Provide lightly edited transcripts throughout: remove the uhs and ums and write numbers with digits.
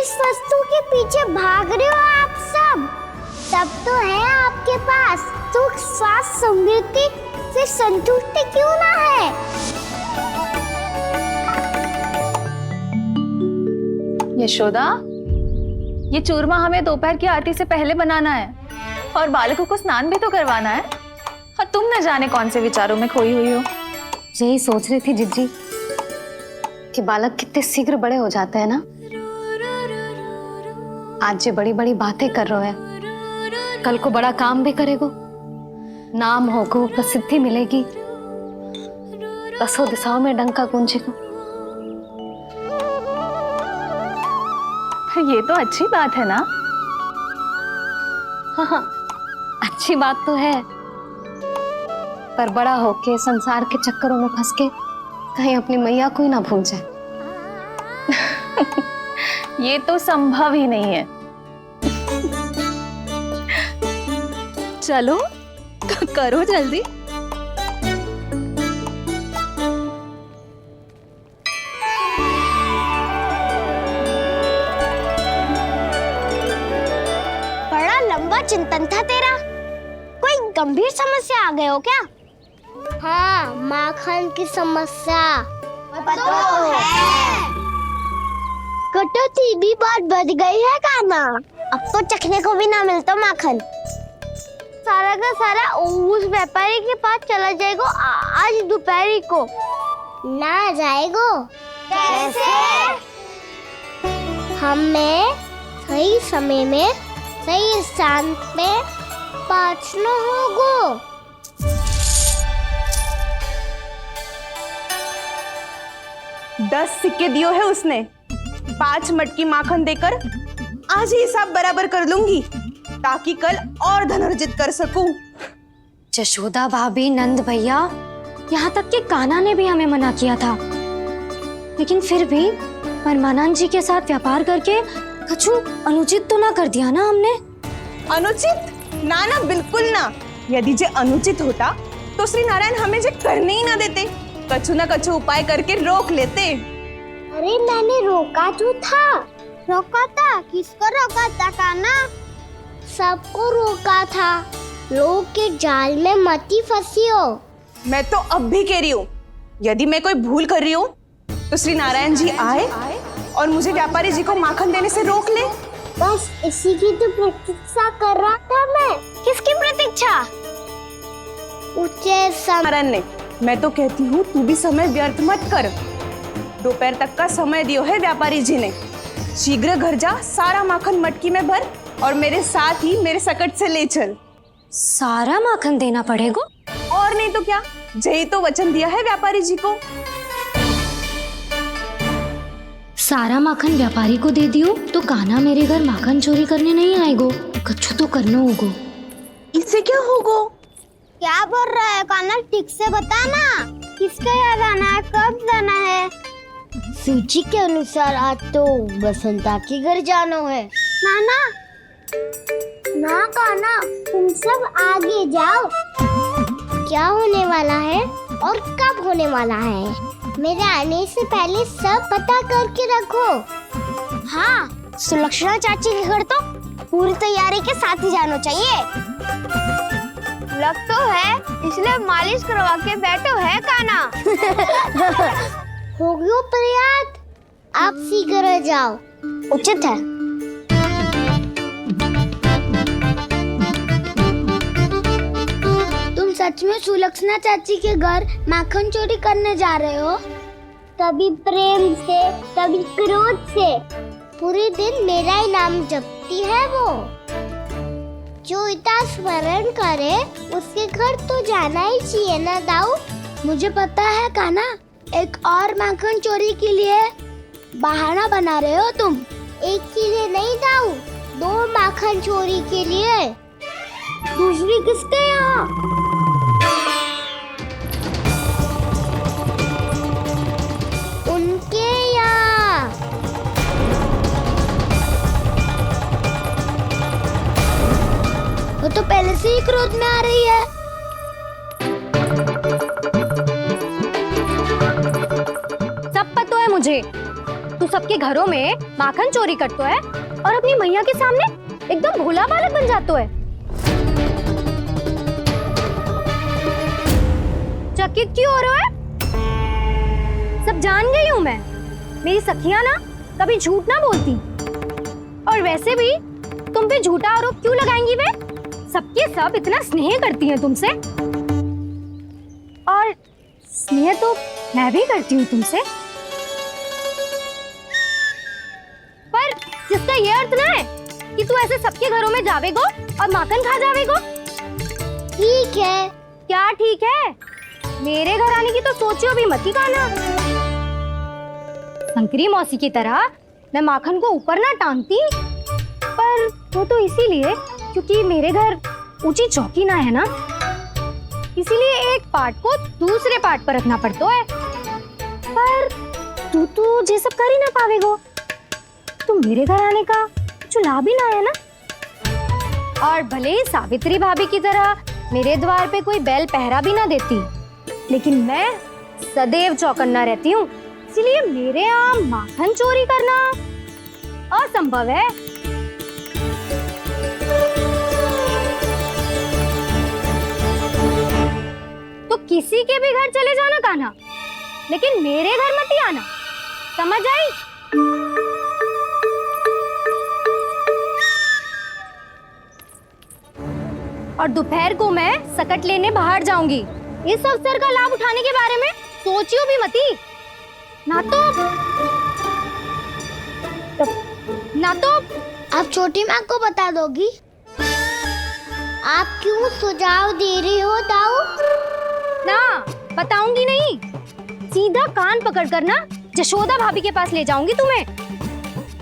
किस वस्तु के पीछे भाग रहे हो आप सब? तब तो है आपके पास सुख, स्वास्थ्य, समृद्धि से संतुष्टि क्यों ना है? यशोदा, ये चूरमा हमें दोपहर की आरती से पहले बनाना है और बालकों को स्नान भी तो करवाना है। और तुम न जाने कौन से विचारों में खोई हुई हो। यही सोच रही थी जिज्जी कि बालक कितने शीघ्र बड़े हो जाते हैं ना। आज जो बड़ी बड़ी बातें कर रहे हैं, कल को बड़ा काम भी करेगो, नाम होगो, प्रसिद्धि मिलेगी, दसों दिशाओं में डंका गूंजेगा। ये तो अच्छी बात है ना। हाँ, अच्छी बात तो है, पर बड़ा होके संसार के चक्करों में फंस के कहीं अपनी मैया को ही ना भूल जाए। ये तो संभव ही नहीं है। चलो करो जल्दी। बड़ा लंबा चिंतन था तेरा। कोई गंभीर समस्या आ गए हो क्या? हाँ, माखन की समस्या तो है। कटौती भी बहुत बढ़ गई है कान्हा। अब तो चखने को भी ना मिलता माखन। सारा का सारा उस व्यापारी के पास चला जाएगा आज दोपहर को। ना जाएगो? कैसे? हमें सही समय में सही स्थान पे पहुंचना होगा। दस सिक्के दियो है उसने। 5 मटकी माखन देकर आज ही हिसाब बराबर कर लूंगी ताकि कल और धन अर्जित कर सकूं। जशोदा भाभी, नंद भैया, यहाँ तक कि कान्हा ने भी हमें मना किया था, लेकिन फिर भी परमानंद जी के साथ व्यापार करके कछु अनुचित तो ना कर दिया ना हमने? अनुचित? ना ना, बिल्कुल ना। यदि जे अनुचित होता तो श्री नारायण हमें जे करने ही ना देते, कछु ना कछु उपाय करके रोक लेते। अरे मैंने रोका तो था। रोका था? किसको रोका था कान्हा? सबको रोका था। लोग के जाल में मती फंसी हो। मैं तो अब भी कह रही हूँ, यदि मैं कोई भूल कर रही हूँ तो श्री नारायण जी आए और मुझे व्यापारी जी को माखन देने से रोक ले। बस इसी की तो प्रतीक्षा कर रहा था मैं। किसकी प्रतीक्षा? उच्च नारायण ने। मैं तो कहती हूँ तू भी समय व्यर्थ मत कर। दोपहर तक का समय दियो है व्यापारी जी ने। शीघ्र घर जा, सारा माखन मटकी में भर और मेरे साथ ही मेरे सकट से ले चल। सारा माखन देना पड़ेगा? और नहीं तो क्या, यही तो वचन दिया है व्यापारी जी को। सारा माखन व्यापारी को दे दियो तो कान्हा मेरे घर माखन चोरी करने नहीं आएगो। कछु तो करना होगो। इससे क्या होगा? क्या बोल रहा है कान्हा? ठीक से बता ना। किसका यहाँ जाना है, कब जाना है? सूची के अनुसार आज तो बसंता के घर जाना है। नाना, ना कान्हा, तुम सब आगे जाओ। क्या होने वाला है और कब होने वाला है, मेरे आने से पहले सब पता करके रखो। हाँ, सुलक्षणा चाची के घर तो पूरी तैयारी के साथ ही जाना चाहिए। लग तो है, इसलिए मालिश करवा के बैठो है कान्हा। हो गयो प्रयास, आप शीघ्र जाओ, उचित है। तुम सच में सुलक्षणा चाची के घर माखन चोरी करने जा रहे हो? कभी प्रेम से, कभी क्रोध से, पूरे दिन मेरा ही नाम जपती है वो। जो इतना स्मरण करे उसके घर तो जाना ही चाहिए ना दाऊ। मुझे पता है कान्हा, एक और माखन चोरी के लिए बहाना बना रहे हो तुम। एक के लिए नहीं दाऊ, 2 माखन चोरी के लिए। दूसरी किसके यहाँ? उनके यहाँ। वो तो पहले से ही क्रोध में आ रही है। सब पता है मुझे, तू सबके घरों में माखन चोरी करतो है और अपनी मैया के सामने एकदम भोला बालक बन जातो है। चकित क्यों हो रहे हो? सब जान गई हूँ मैं, मेरी सखियां ना कभी झूठ ना बोलती। और वैसे भी तुम पे झूठा आरोप क्यों लगाएंगी वे? सबके सब इतना स्नेह करती हैं तुमसे, और स्नेह तो मैं भी करती हूँ तुमसे। पर जिसका ये अर्थ ना है कि तू ऐसे सबके घरों में जावेगो और माखन खा जावेगो। ठीक है। क्या ठीक है? मेरे घर आने की तो सोचियो भी मत ही काना। शंकरी मौसी की तरह मैं माखन को ऊपर ना टांगती, पर वो तो इसीलिए क्योंकि मेरे घर ऊंची चौकी ना है ना, इसीलिए एक पार्ट को दूसरे पार्ट पर रखना पड़ता है। पर तू तो ये सब कर ही ना पावेगो, तो मेरे घर आने का कुछ लाभ ही ना है ना। और भले ही सावित्री भाभी की तरह मेरे द्वार पे कोई बैल पहरा भी ना देती, लेकिन मैं सदैव चौकन्ना रहती हूँ, इसलिए मेरे यहाँ माखन चोरी करना असंभव है। तो किसी के भी घर चले जाना कान्हा, लेकिन मेरे घर मत ही आना, समझ आई? और दोपहर को मैं सकट लेने बाहर जाऊंगी। इस अवसर का लाभ उठाने के बारे में सोचियो भी मती, ना तो आप छोटी माँ को बता दोगी? आप क्यों सुझाव दे रही हो दाऊ? ना बताऊंगी नहीं, सीधा कान पकड़ कर ना जशोदा भाभी के पास ले जाऊंगी तुम्हें।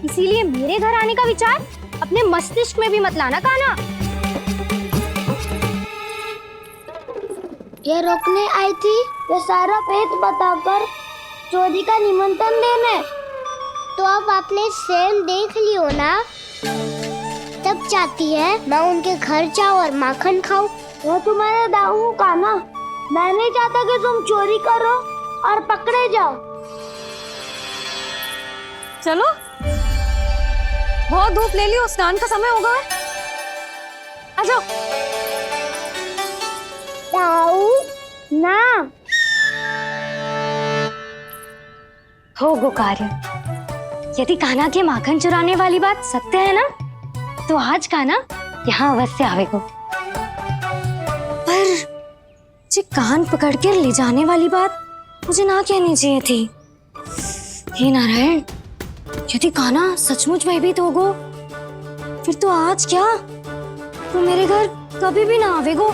इसीलिए मेरे घर आने का विचार अपने मस्तिष्क में भी मत लाना काना। ये रोकने आई थी ये सारा भेद बताकर चोरी का निमंत्रण देने, तो अब आपने स्वयं देख लियो ना। तब चाहती है मैं उनके घर जाऊँ और माखन खाऊं। वो तुम्हारा दाऊ का ना, मैं नहीं चाहता कि तुम चोरी करो और पकड़े जाओ। चलो, बहुत धूप ले लियो, स्नान का समय होगा। आ जाओ। दाऊ ना हो गो कार्य। यदि कान्हा के माखन चुराने वाली बात सत्य है ना, तो आज कान्हा यहाँ अवश्य आवेगो। पर जे कान पकड़ कर ले जाने वाली बात मुझे ना कहनी चाहिए थी। हे नारायण, यदि कान्हा सचमुच भयभीत होगो, फिर तो आज क्या, तो मेरे घर कभी भी ना आवेगो।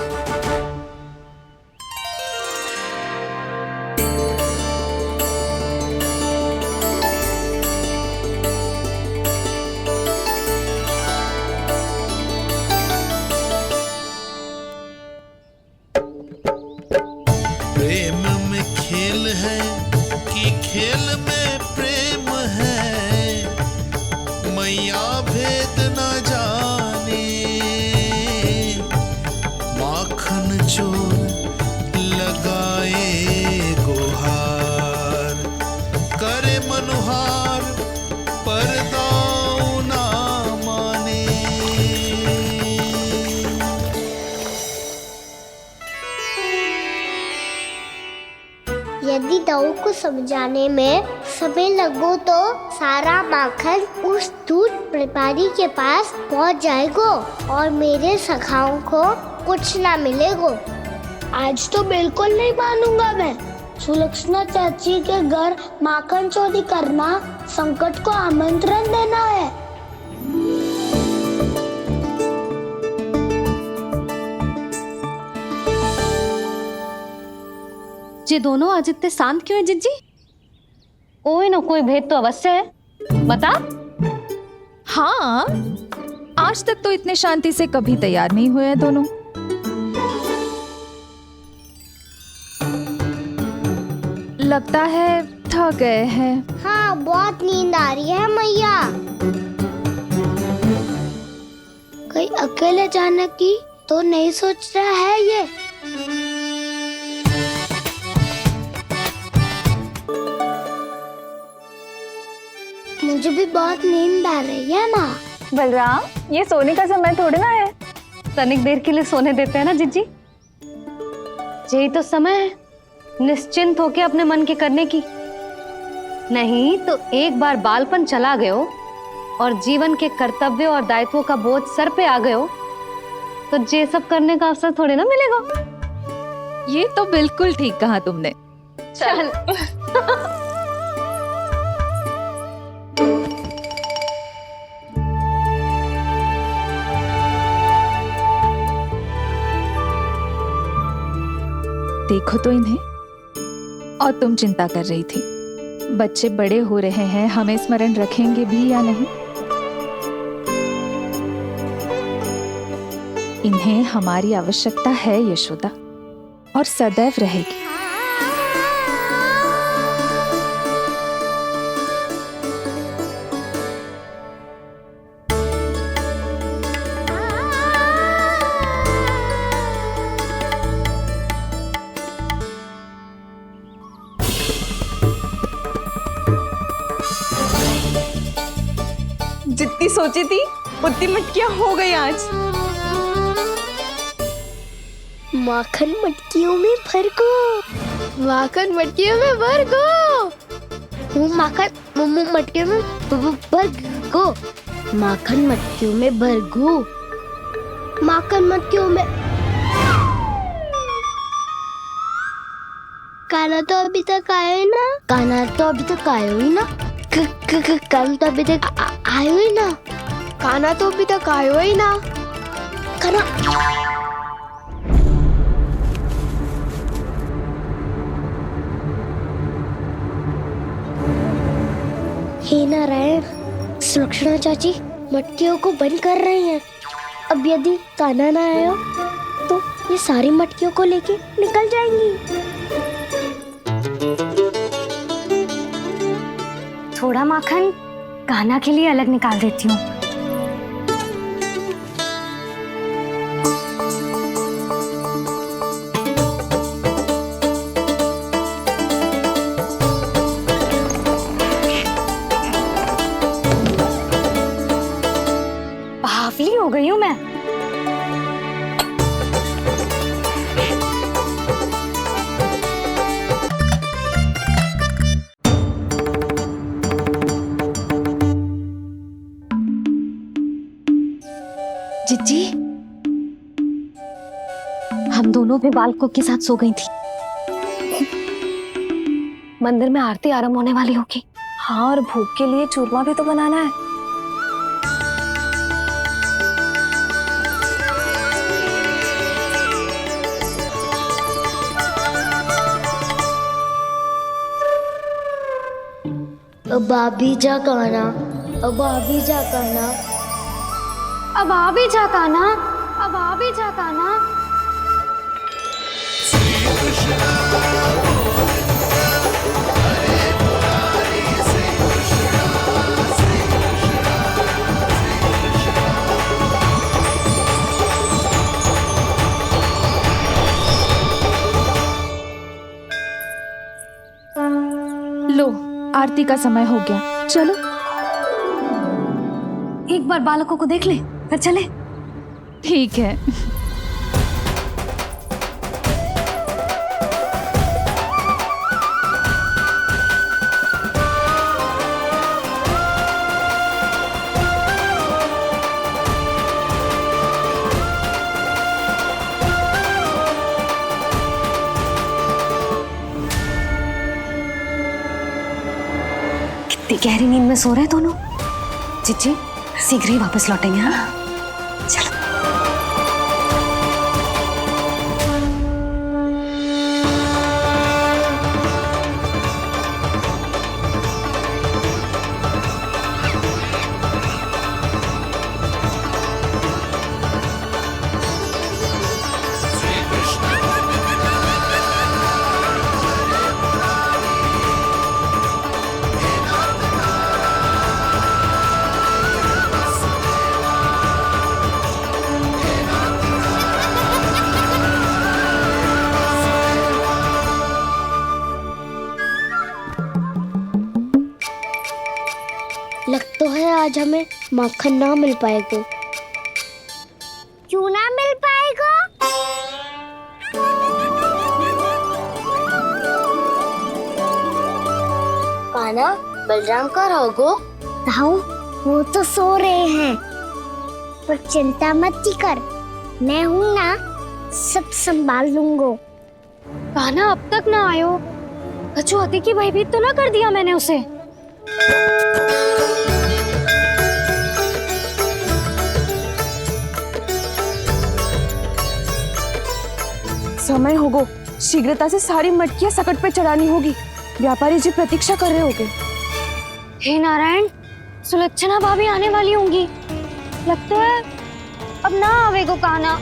प्रेम में खेल है कि खेल में प्रेम है, मैया भेद न जाने। माखन चोर लगाए गुहार, करे मनुहार पर दाऊ ना माने। यदि दाऊ को समझाने में समय लगो तो सारा माखन उस दूध व्यापारी के पास पहुंच जाएगो और मेरे सखाओं को कुछ ना मिलेगो। आज तो बिल्कुल नहीं मानूंगा मैं। सुलक्षणा चाची के घर माखन चोरी करना संकट को आमंत्रण देना है। ये दोनों आज इतने शांत क्यों है जिज्जी? कोई ना कोई भेद तो अवश्य है, बता। हाँ, आज तक तो इतने शांति से कभी तैयार नहीं हुए हैं दोनों। लगता है थक गए हैं। हाँ, बहुत नींद आ रही है मैया। कहीं अकेले जाने की तो नहीं सोच रहा है ये? मुझे भी बहुत नींद आ रही है माँ। बलराम, ये सोने का समय थोड़ी ना है। तनिक देर के लिए सोने देते हैं ना जीजी। यही तो समय है निश्चिंत होके अपने मन के करने की। नहीं तो एक बार बालपन चला गयो और जीवन के कर्तव्यों और दायित्वों का बोझ सर पे आ गयो तो ये सब करने का अवसर थोड़े ना मिलेगा। ये तो बिल्कुल ठीक कहा तुमने। चल। देखो तो इन्हें, और तुम चिंता कर रही थी बच्चे बड़े हो रहे हैं, हमें स्मरण रखेंगे भी या नहीं। इन्हें हमारी आवश्यकता है यशोदा, और सदैव रहेगी। जितनी सोची थी उतनी मटकियां हो गई आज। माखन मटकियों में भर गो, माखन मटकियों में भर गो, माखन मटकियों में भर गो, माखन मटकियों में भर गो, माखन मटकियों में। काना तो अभी तक आया ही ना, काना तो अभी तक आया ही ना, काना तो अभी तक आयो ही ना, काना तो अभी तक आयो ही ना, काना। हे नारायण, सुलक्षणा चाची मटकियों को बंद कर रही हैं। अब यदि कान्हा ना आया तो ये सारी मटकियों को लेके निकल जाएंगी। थोड़ा माखन कान्हा के लिए अलग निकाल देती हूँ। बावली हो गई हूँ मैं। जीजी, हम दोनों भी बालकों के साथ सो गई थी। मंदिर में आरती आरंभ होने वाली होगी। हाँ, और भूख के लिए चूरमा भी तो बनाना है। अब आभी जा कान्हा, अब आभी जा कान्हा, अब आ भी जा कान्हा, अब आ भी जा कान्हा। लो, आरती का समय हो गया, चलो। एक बार बालकों को देख ले फिर चले। ठीक है। कितनी गहरी नींद में सो रहे दोनों। जीजी शीघ्र ही वापस लौटेंगे। हाँ चलो। तो है आज हमें माखन ना मिल पाएगा। क्यों ना मिल पाएगा? कान्हा, बलराम का रहोगो? ताऊ, वो तो सो रहे हैं, पर चिंता मत कर, मैं हूँ ना, सब संभाल लूंगा। कान्हा अब तक ना आयो, कछु अति की भयभीत तो ना कर दिया मैंने उसे? समय होगो, शीघ्रता से सारी मटकियां सकट पे चढ़ानी होगी। व्यापारी जी प्रतीक्षा कर रहे होंगे। हे नारायण, सुलक्षणा भाभी आने वाली होंगी। लगता है अब ना आवेगो कान्हा।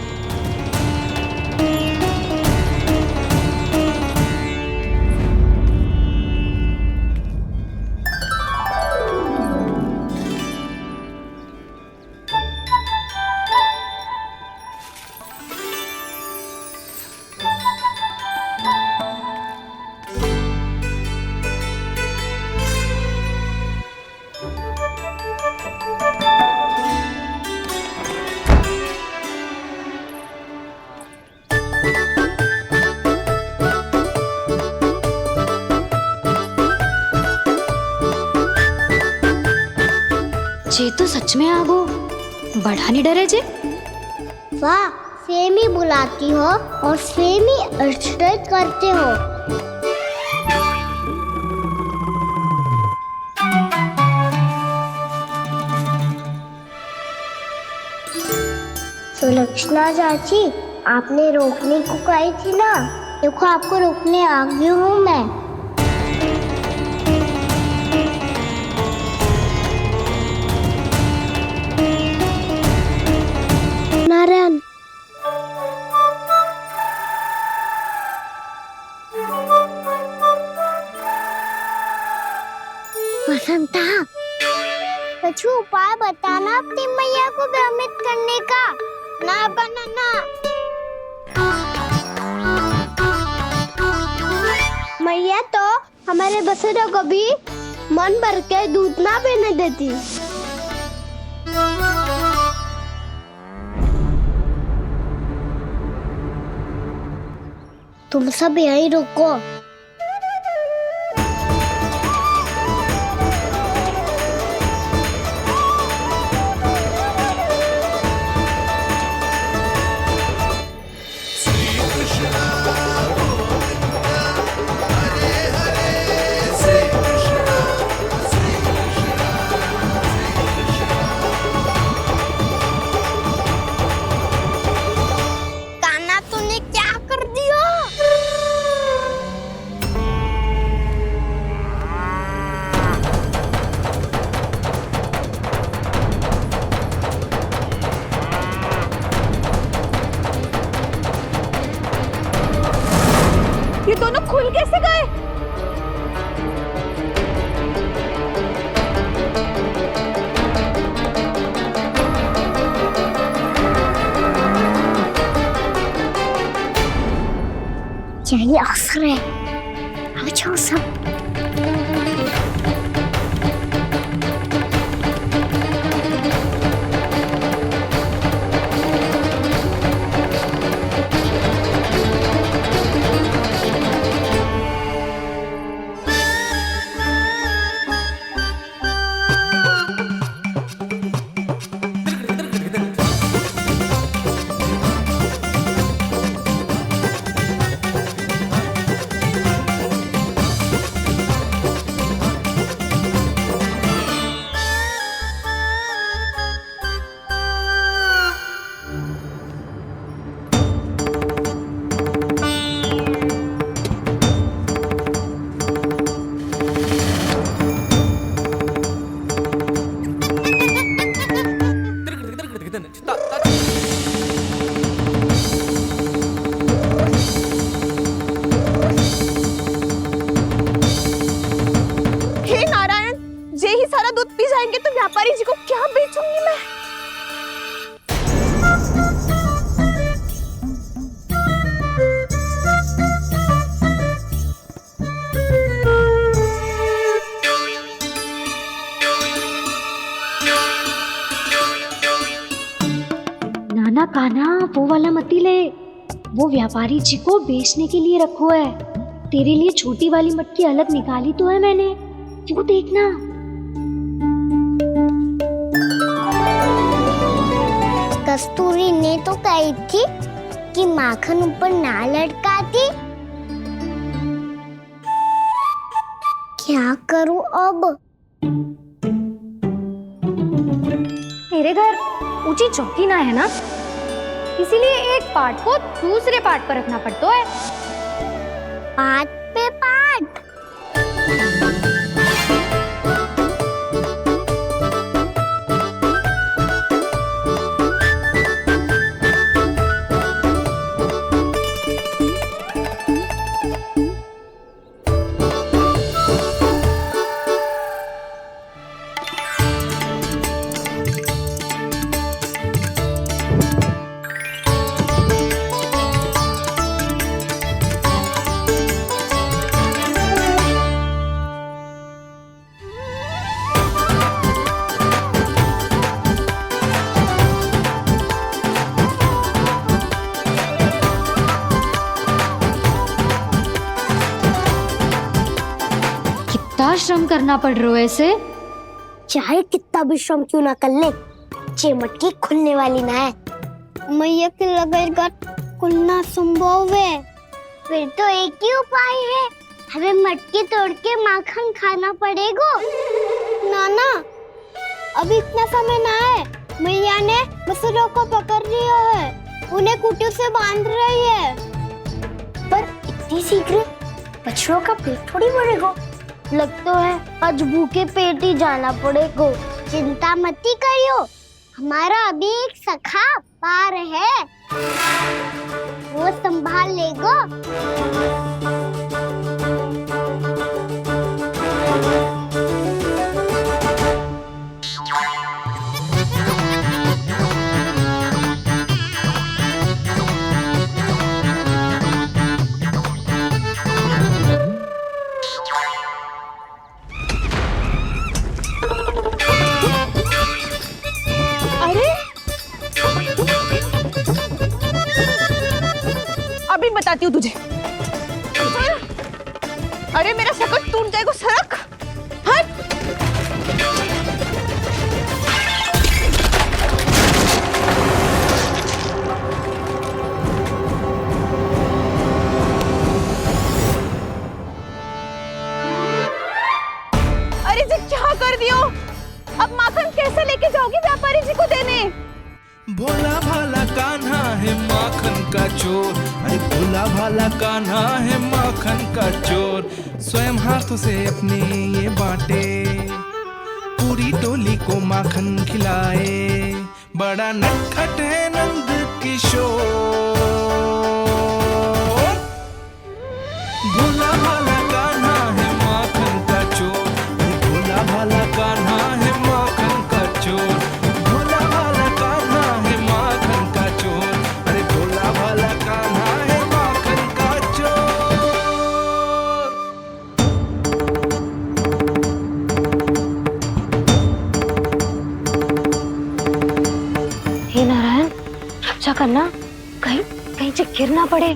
जे तो सच में आगो, बड़ा नहीं डरे जे। वाह, सेम ही बुलाती हो और सेम ही अर्चना करते हो। सुलक्षणा चाची, आपने रोकने को कही थी ना, देखो आपको रोकने आ गई हूँ मैं। नारायण, बसंता, कुछ उपाय बताना अपनी मैया को भ्रमित करने का। ना बनाना। मैया तो हमारे बसेरों को भी मन भर के दूध ना पीने देती। तुम सब यहीं रुको। कान्हा, तूने क्या कर दिया? ये दोनों खुल कैसे गए? यही अवसर है, आ जाओ सब। तो व्यापारी जी को क्या बेचूंगी मैं? वरना कान्हा वो वाला मती ले, वो व्यापारी जी को बेचने के लिए रखो है। तेरे लिए छोटी वाली मटकी अलग निकाली तो है मैंने, वो देखना। कस्तूरी ने तो कही थी कि माखन ऊपर ना लटकाती। क्या करूं अब? मेरे घर ऊंची चौकी ना है ना, इसीलिए एक पार्ट को दूसरे पार्ट पर रखना पड़ता है। पार्ट पे पार्ट। कितना श्रम करना पड़ रहा है इसे। चाहे कितना भी श्रम क्यों ना कर ले, ये मटकी खुलने वाली ना है। मैया के लगेगा खुलना संभव है। फिर तो एक ही उपाय है, हमें मटकी तोड़ के माखन खाना पड़ेगा। नाना, अभी इतना समय ना है। मैया ने बछड़ों को पकड़ लिया है, उन्हें कुटियों से बांध रही है। पर इतनी शीघ्र बछड़ों का पेट थोड़ी भरेगा। लगता है आज भूखे पेट ही जाना पड़ेगा। चिंता मत करियो, हमारा अभी एक सखा पार है, वो संभाल लेगा। अभी बताती हूँ तुझे। अरे मेरा सकट टूट जाएगा, सरक हट। अरे जी क्या कर दियो? अब माखन कैसे लेके जाओगी व्यापारी जी को देने? भोला भाला कान्हा है माखन का चोर, अरे भोला भाला कान्हा है माखन का चोर। स्वयं हाथों से अपने ये बांटे, पूरी टोली को माखन खिलाए। बड़ा नटखट है नंद किशोर। भोला भाला कान्हा है माखन का चोर, अरे भोला भाला कान्हा है माखन का चोर। भोला भाला कान्हा है माखन का चोर, अरे भोला भाला कान्हा है माखन का चोर। हे नारायण, रक्षा करना, कहीं कहीं से गिर ना पड़े।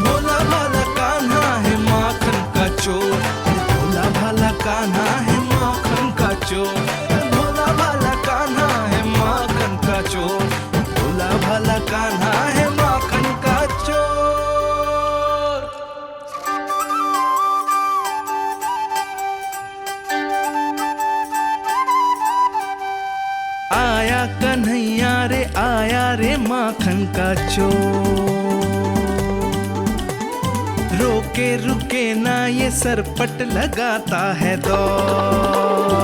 भोला भाला कान्हा है माखन का चोर, अरे भोला भाला कान्हा है माखन का चोर। भोला भाला कान्हा है माखन का चोर, भोला भाला कान्हा है माखन का चोर। आया कन्हैया रे आया रे माखन का चोर। रोके रुके ना ये सरपट लगाता है दौड़।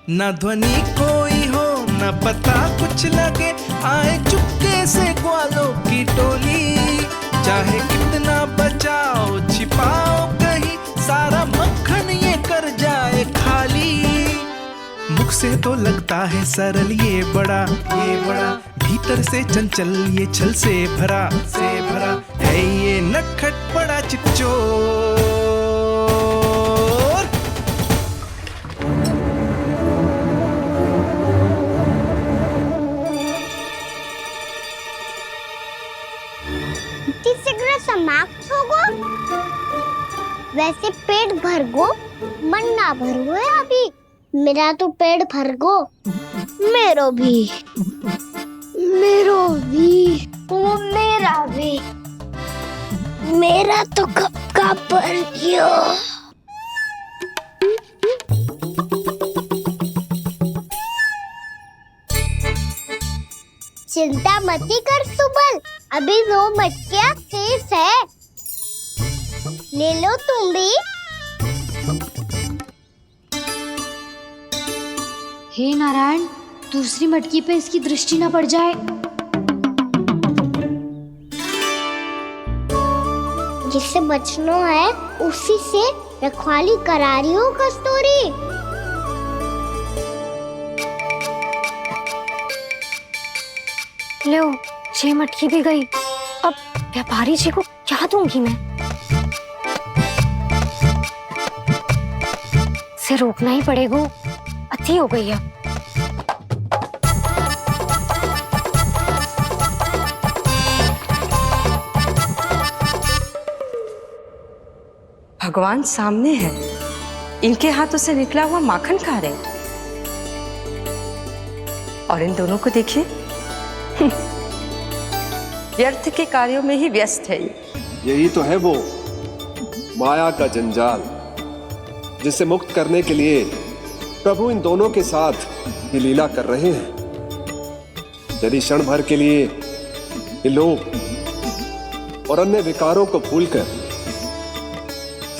ना ध्वनि कोई हो ना पता कुछ लगे, आए चुपके से ग्वालों की टोली। चाहे कितना बचाओ छिपाओ कहीं, सारा तो लगता है सरल ये बड़ा भीतर से चंचल ये छल से भरा है ये नटखट बड़ा चिच्चोर। शीघ्र समाप्त होगो। वैसे पेट भर गो, मन ना भरो है अभी। मेरा तो पेट भर गो। मेरो भी ओ मेरा भी। मेरा तो कब का भर गयो। चिंता मती कर सुबल, अभी 2 मटकियाँ शेष है। ले लो तुम भी। हे नारायण, दूसरी मटकी पे इसकी दृष्टि न पड़ जाए। जिससे बचना है उसी से रखवाली करा रही हो कस्तूरी। लो, 6 मटकी भी गई। अब व्यापारी जी को क्या दूंगी मैं? इसे रोकना ही पड़ेगा। अति हो गई है। भगवान सामने है, इनके हाथों से निकला हुआ माखन खा रहे, और इन दोनों को देखिए व्यर्थ के कार्यों में ही व्यस्त है। यही तो है वो माया का जंजाल, जिसे मुक्त करने के लिए प्रभु इन दोनों के साथ ये लीला कर रहे हैं। यदि क्षण भर के लिए ये लोग और अन्य विकारों को भूलकर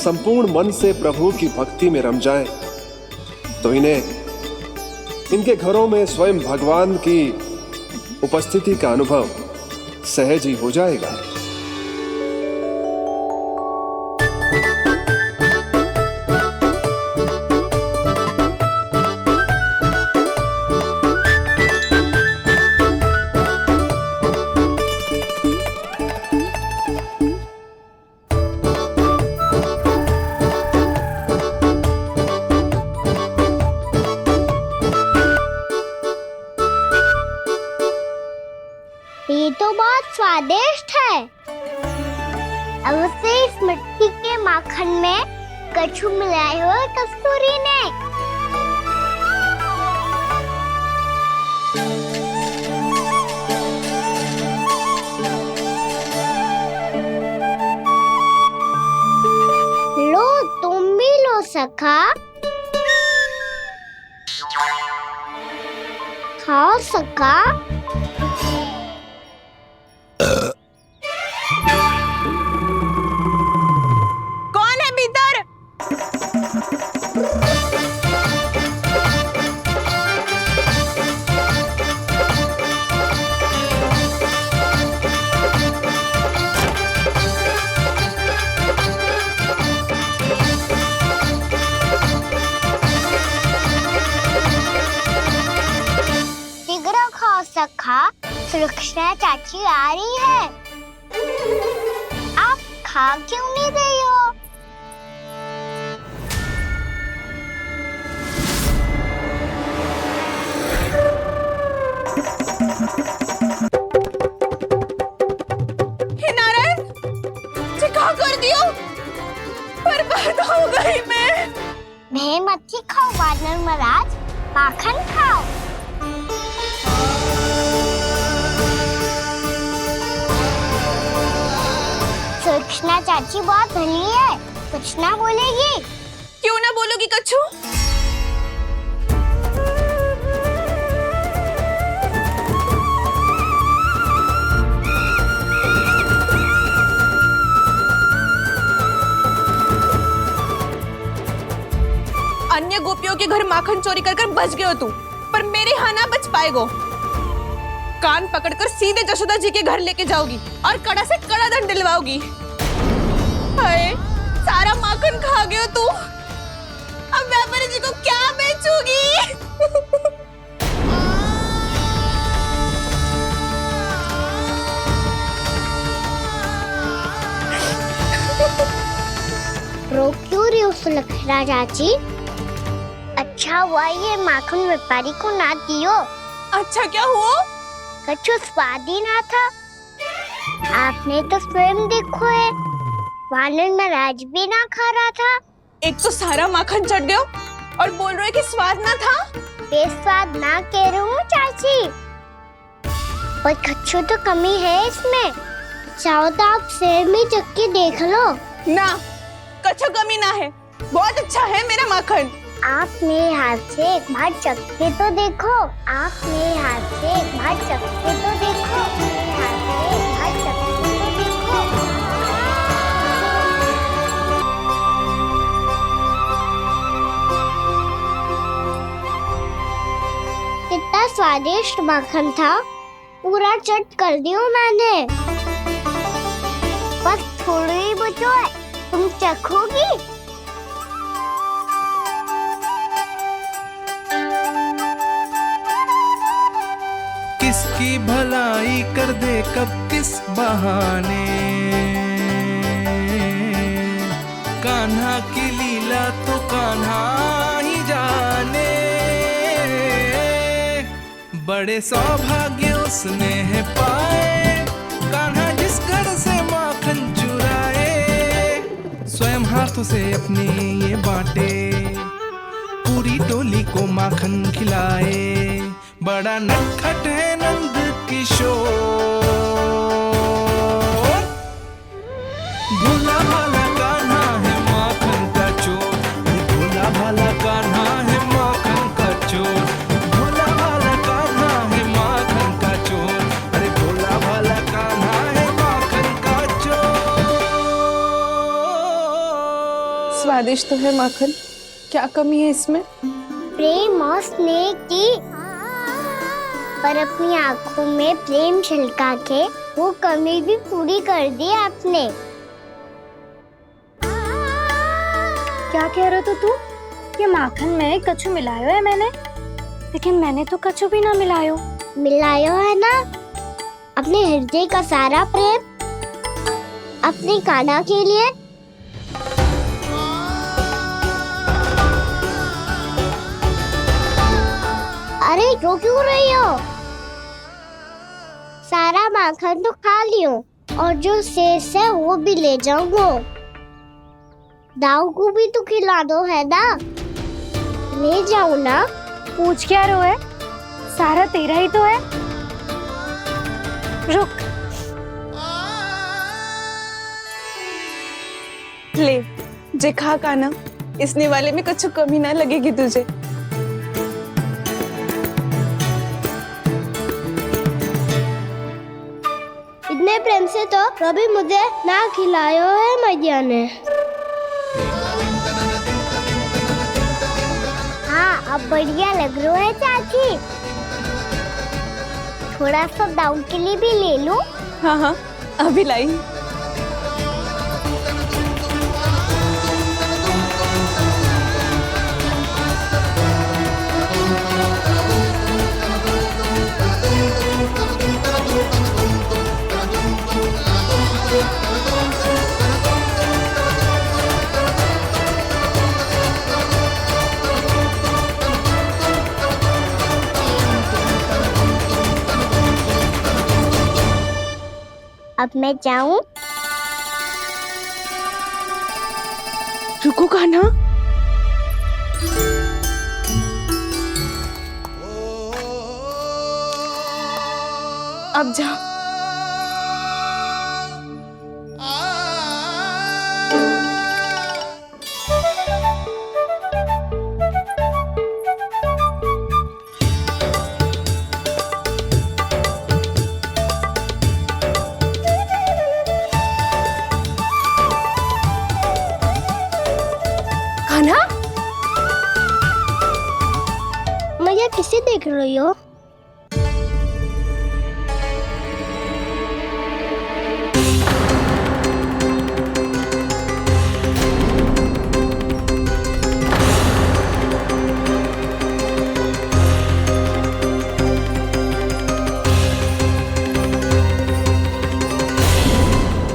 संपूर्ण मन से प्रभु की भक्ति में रम जाएं, तो इन्हें इनके घरों में स्वयं भगवान की उपस्थिति का अनुभव सहज ही हो जाएगा। ये तो बहुत स्वादिष्ट है। अवश्य इस मिट्टी के माखन में कछु मिलाए हुए कस्तूरी ने। लो, तुम भी लो सखा। खाओ सखा। कौन है भीतर? शीघ्र खाओ सखा, सुलक्षणा चाची आ रही है। आप खा क्यों नहीं रही हो? हे नारायण, ये क्या कर दियो? बर्बाद हो गई मैं। मच्छी खाओ वानर महाराज, माखन खाओ। सुलक्षणा चाची बहुत भली है, कुछ ना बोलेगी। क्यों ना बोलोगी कच्छू? अन्य गोपियों के घर माखन चोरी कर बच गए हो तू, पर मेरे यहाँ ना बच पाएगो। कान पकड़कर सीधे जशोदा जी के घर लेके जाओगी और कड़ा से कड़ा दंड दिलवाओगी। हाय, सारा माखन खा गए हो तू। अब व्यापारी जी को क्या बेचोगी? सुलक्षणा चाची, अच्छा हुआ ये माखन व्यापारी को ना दियो। अच्छा क्या हुआ? कछु स्वाद ही ना था। आपने तो स्वयं देखो है, वानर नाराज भी ना खा रहा था। एक तो सारा माखन चढ़ गया और बोल रहे कि स्वाद ना था। बेस्वाद ना कह रही हूँ चाची, पर कछु तो कमी है इसमें। चाहो तो आप सेब में चख के देख लो। ना, कछु कमी ना है, बहुत अच्छा है मेरा माखन। आप मेरे हाथ से एक बार चख के तो देखो। आप मेरे हाथ से एक बार चख के तो देखो। मेरे हाथ से एक बार चख के तो देखो। कितना स्वादिष्ट माखन था, पूरा चट कर दियो मैंने। बस थोड़ी ही बचो है, तुम चखोगी? किसकी भलाई कर दे कब किस बहाने, कान्हा की लीला तो कान्हा ही जाने। बड़े सौभाग्य उसने है पाए, कान्हा जिस घर से माखन चुराए। स्वयं हाथों से अपने ये बांटे, पूरी टोली को माखन खिलाए। बड़ा नटखट है नंद किशोर, भोला भाला कान्हा है माखन का चोर। भोला भाला कान्हा है माखन का चोर। भोला भाला कान्हा है माखन का चोर। अरे भोला भाला कान्हा है माखन का चोर। स्वादिष्ट तो है माखन, क्या कमी है इसमें? प्रेम और स्नेह की, पर अपनी आंखों में प्रेम छलका के वो कमी भी पूरी कर दी आपने। क्या कह रहे हो तू? ये माखन में कछु मिलायो है मैंने, लेकिन मैंने तो कछु भी ना मिलायो। मिलायो है ना अपने हृदय का सारा प्रेम अपनी कान्हा के लिए। अरे रो क्यों रही हो? सारा माखन तो खा लियो और जो शेष है वो भी ले जाऊंगा। दाऊ को भी तो खिला दो है ना, ले जाऊं ना। पूछ क्या रहो है, सारा तेरा ही तो है। रुक, ले जे खा कान्हा, इसने वाले में कछु कमी ना लगेगी तुझे। इतने प्रेम से तो कभी मुझे ना खिलायो है मैया ने। हाँ अब बढ़िया लग रहा है चाची। थोड़ा सा दाऊ के लिए भी ले लो। हाँ हाँ अभी लाई। अब मैं जाऊं? रुको कान्हा, अब जा। कान्हा, मैया किसे देख रही हो?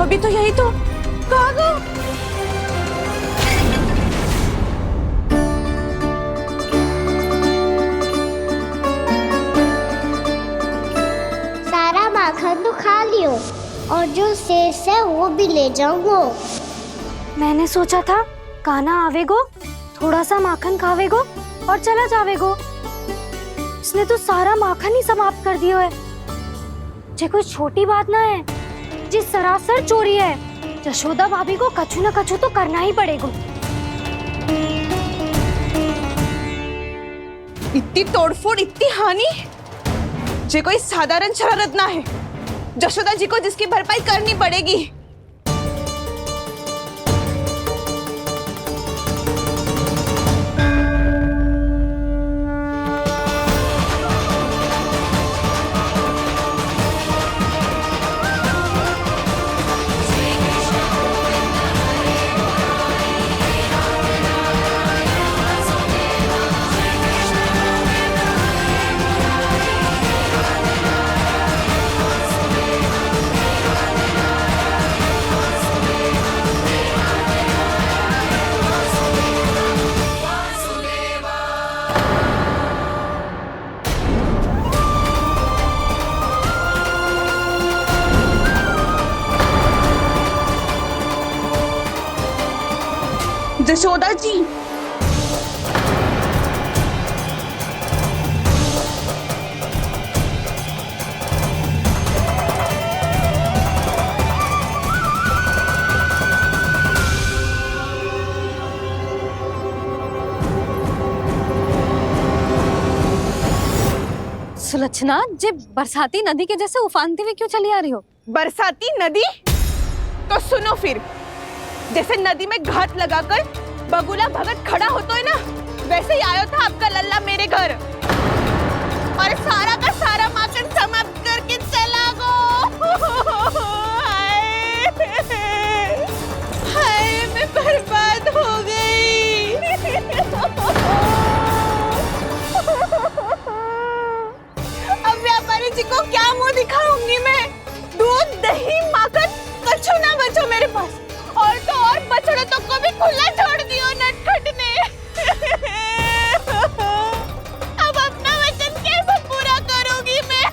अभी तो यही तो। कहाँ गो? लियो और जो शेष है वो भी ले जाऊंगो। मैंने सोचा था कान्हा आवेगो, थोड़ा सा माखन खावेगो और चला जावेगो। इसने तो सारा माखन ही समाप्त कर दिया है। ये कोई छोटी बात ना है, जी सरासर चोरी है। यशोदा भाभी को कछु न कछु तो करना ही पड़ेगा। इतनी तोड़फोड़, इतनी हानि, ये कोई साधारण शरारत ना है। यशोदा जी को जिसकी भरपाई करनी पड़ेगी। यशोदा जी, सुलक्षणा, जे बरसाती नदी के जैसे उफानते हुए क्यों चली आ रही हो? बरसाती नदी? तो सुनो फिर, जैसे नदी में घाट लगाकर बगुला भगत खड़ा होता है ना, वैसे ही आया था आपका लल्ला मेरे घर और सारा का सारा माखन समाप्त करके चला गो। हाय, मैं बर्बाद हो गई। अब व्यापारी जी को क्या मुंह दिखाऊंगी मैं? दूध, दही, माखन कछु ना बचो मेरे पास। और तो और बछड़े तो को भी खुला छोड़ दियो नटखट ने। अब अपना वचन कैसे पूरा करूंगी मैं?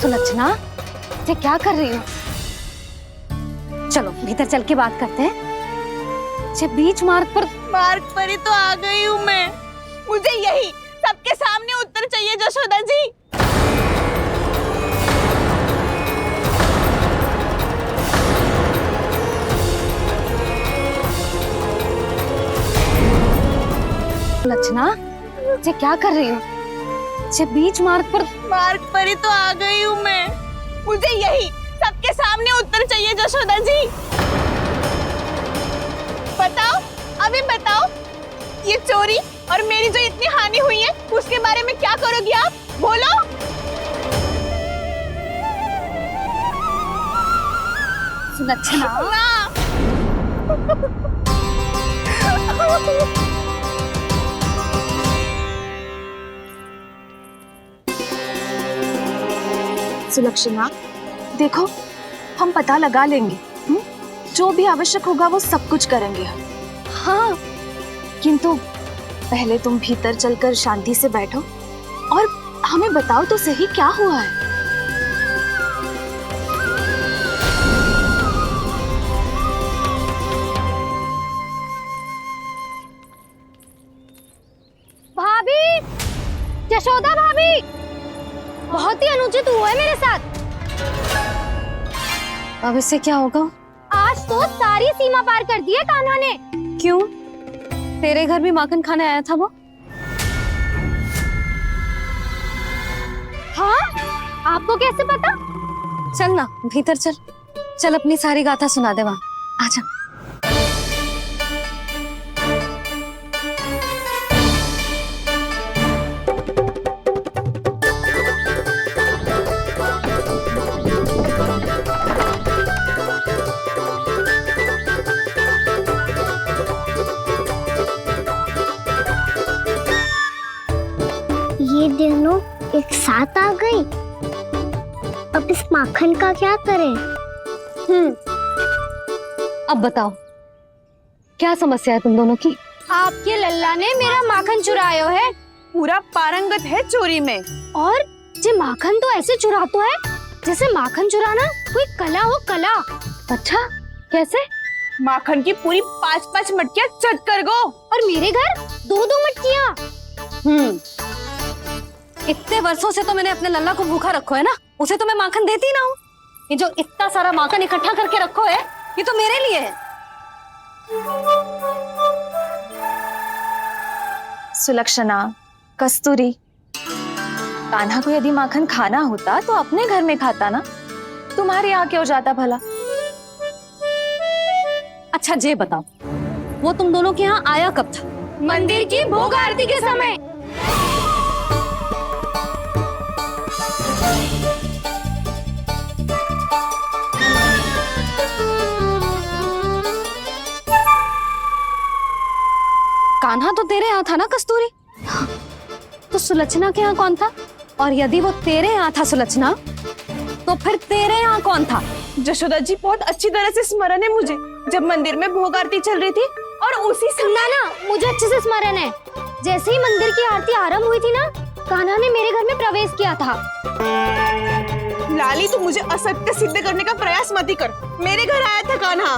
सुलक्षणा, ये क्या कर रही हो? चलो भीतर चल के बात करते हैं। ये बीच मार्ग पर ही तो आ गई हूँ मैं। मुझे यही सबके सामने उत्तर चाहिए यशोदा जी। सुलक्षणा, ये क्या कर रही हो? ये बीच मार्ग पर ही तो आ गई हूँ मैं। मुझे यही सबके सामने उत्तर चाहिए यशोदा जी। बताओ, अभी बताओ, ये चोरी और मेरी जो इतनी हानि हुई है उसके बारे में क्या करोगी आप? बोलो। सुलक्षणा, सुलक्षणा, देखो, हम पता लगा लेंगे। जो भी आवश्यक होगा वो सब कुछ करेंगे हम। हाँ, किंतु पहले तुम भीतर चलकर शांति से बैठो और हमें बताओ तो सही क्या हुआ है। भाभी, यशोदा भाभी, बहुत ही अनुचित हुआ है मेरे साथ। अब इससे क्या होगा? आज तो सारी सीमा पार कर दी है कान्हा ने। क्यों? तेरे घर भी माखन खाने आया था वो? हाँ? आपको कैसे पता? चल ना भीतर चल, चल अपनी सारी गाथा सुना दे वहाँ। आजा। ये दोनों एक साथ आ गई। अब इस माखन का क्या करें? अब बताओ, क्या समस्या है तुम दोनों की? आपके लल्ला ने मेरा माखन चुराया है। पूरा पारंगत है चोरी में। और जे माखन तो ऐसे चुरातो है जैसे माखन चुराना कोई कला हो, कला। अच्छा, कैसे? माखन की पूरी 5-5 मटकियां चट कर गो। और मेरे घर 2-2 मटकियां। इतने वर्षों से तो मैंने अपने लल्ला को भूखा रखो है ना, उसे तो मैं माखन देती ना हूँ। ये जो इतना सारा माखन इकट्ठा करके रखो है, ये तो मेरे लिए है। सुलक्षणा, कस्तूरी, कान्हा को यदि माखन खाना होता तो अपने घर में खाता ना, तुम्हारे यहाँ क्यों जाता भला? अच्छा जे बताओ, वो तुम दोनों के यहाँ आया कब था? मंदिर की भोग आरती के समय। कान्हा तो तेरे यहाँ था ना कस्तूरी? तो सुलक्षणा के यहाँ कौन था? और यदि वो तेरे यहाँ था सुलक्षणा, तो फिर तेरे यहाँ कौन था? जशोदा जी, बहुत अच्छी तरह से स्मरण है मुझे, जब मंदिर में भोग आरती चल रही थी और उसी समय ना, मुझे अच्छे से स्मरण है। जैसे ही मंदिर की आरती आरंभ हुई थी ना, कान्हा ने मेरे घर में प्रवेश किया था। लाली, तू मुझे असत्य सिद्ध करने का प्रयास मत ही कर। मेरे घर आया था कान्हा।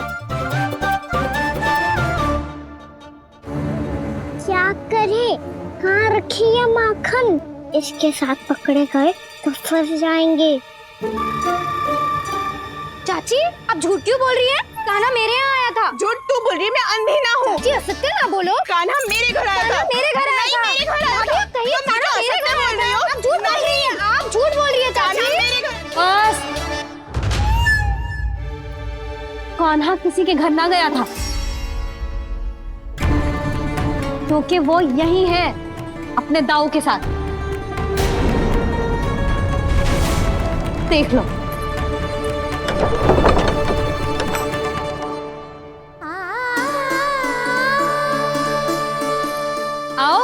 क्या करे, कहाँ रखी है माखन? इसके साथ पकड़े गए तो फंस जाएंगे। चाची, आप झूठ क्यों बोल रही है? कान्हा मेरे यहाँ आया था। झूठ तू बोल रही है, मैं अंधी ना हूँ। चाची, असत्य ना बोलो। कान्हा मेरे घर आया था। मेरे घर आया था। मेरे घर आया था। कहिए कान्हा मेरे घर आया था। आप झूठ बोल रही है। आप झूठ बोल रही है चाची। बस, कान्हा किसी के घर ना गया था, क्योंकि वो यही है अपने दाऊ के साथ। देख लो। आओ।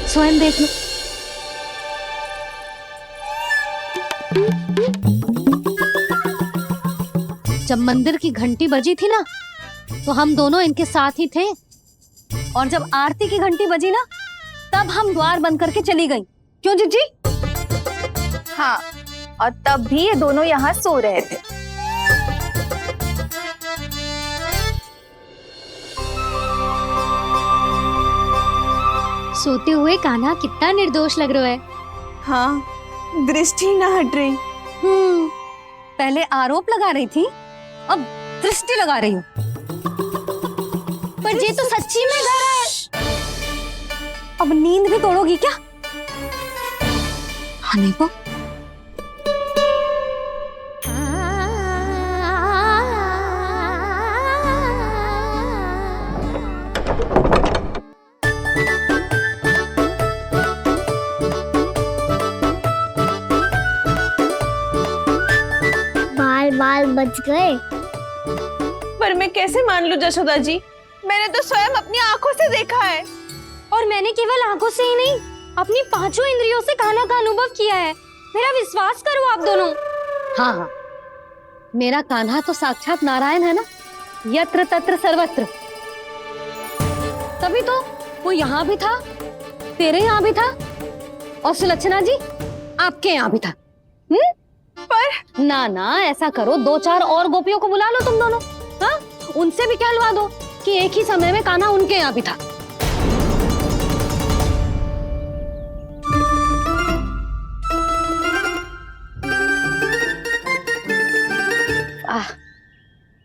स्वयं देख लो। जब मंदिर की घंटी बजी थी ना, तो हम दोनों इनके साथ ही थे, और जब आरती की घंटी बजी ना, तब हम द्वार बंद करके चली गई। क्यों जीजी? हाँ, और तब भी ये दोनों यहाँ सो रहे थे। सोते हुए कान्हा कितना निर्दोष लग रहा है। हाँ, दृष्टि ना हट रही। पहले आरोप लगा रही थी, अब दृष्टि लगा रही हूँ। पर ये तो सच्ची में घर है। अब नींद भी तोड़ोगी क्या? हनी को बाल बच गए। पर मैं कैसे मान लूं जशोदा जी, मैंने तो स्वयं अपनी आंखों से देखा है। और मैंने केवल आंखों से ही नहीं, अपनी 5 इंद्रियों से कान्हा का अनुभव किया है। मेरा विश्वास करो आप दोनों। हाँ हाँ, मेरा कान्हा तो साक्षात नारायण है ना, यत्र तत्र सर्वत्र। तभी तो वो यहाँ भी था, तेरे यहाँ भी था, और सुलक्षणा जी आपके यहाँ भी था। पर ना ना, ऐसा करो, 2-4 और गोपियों को बुला लो तुम दोनों। हाँ, उनसे भी कहलवा दो कि एक ही समय में कान्हा उनके यहाँ भी था।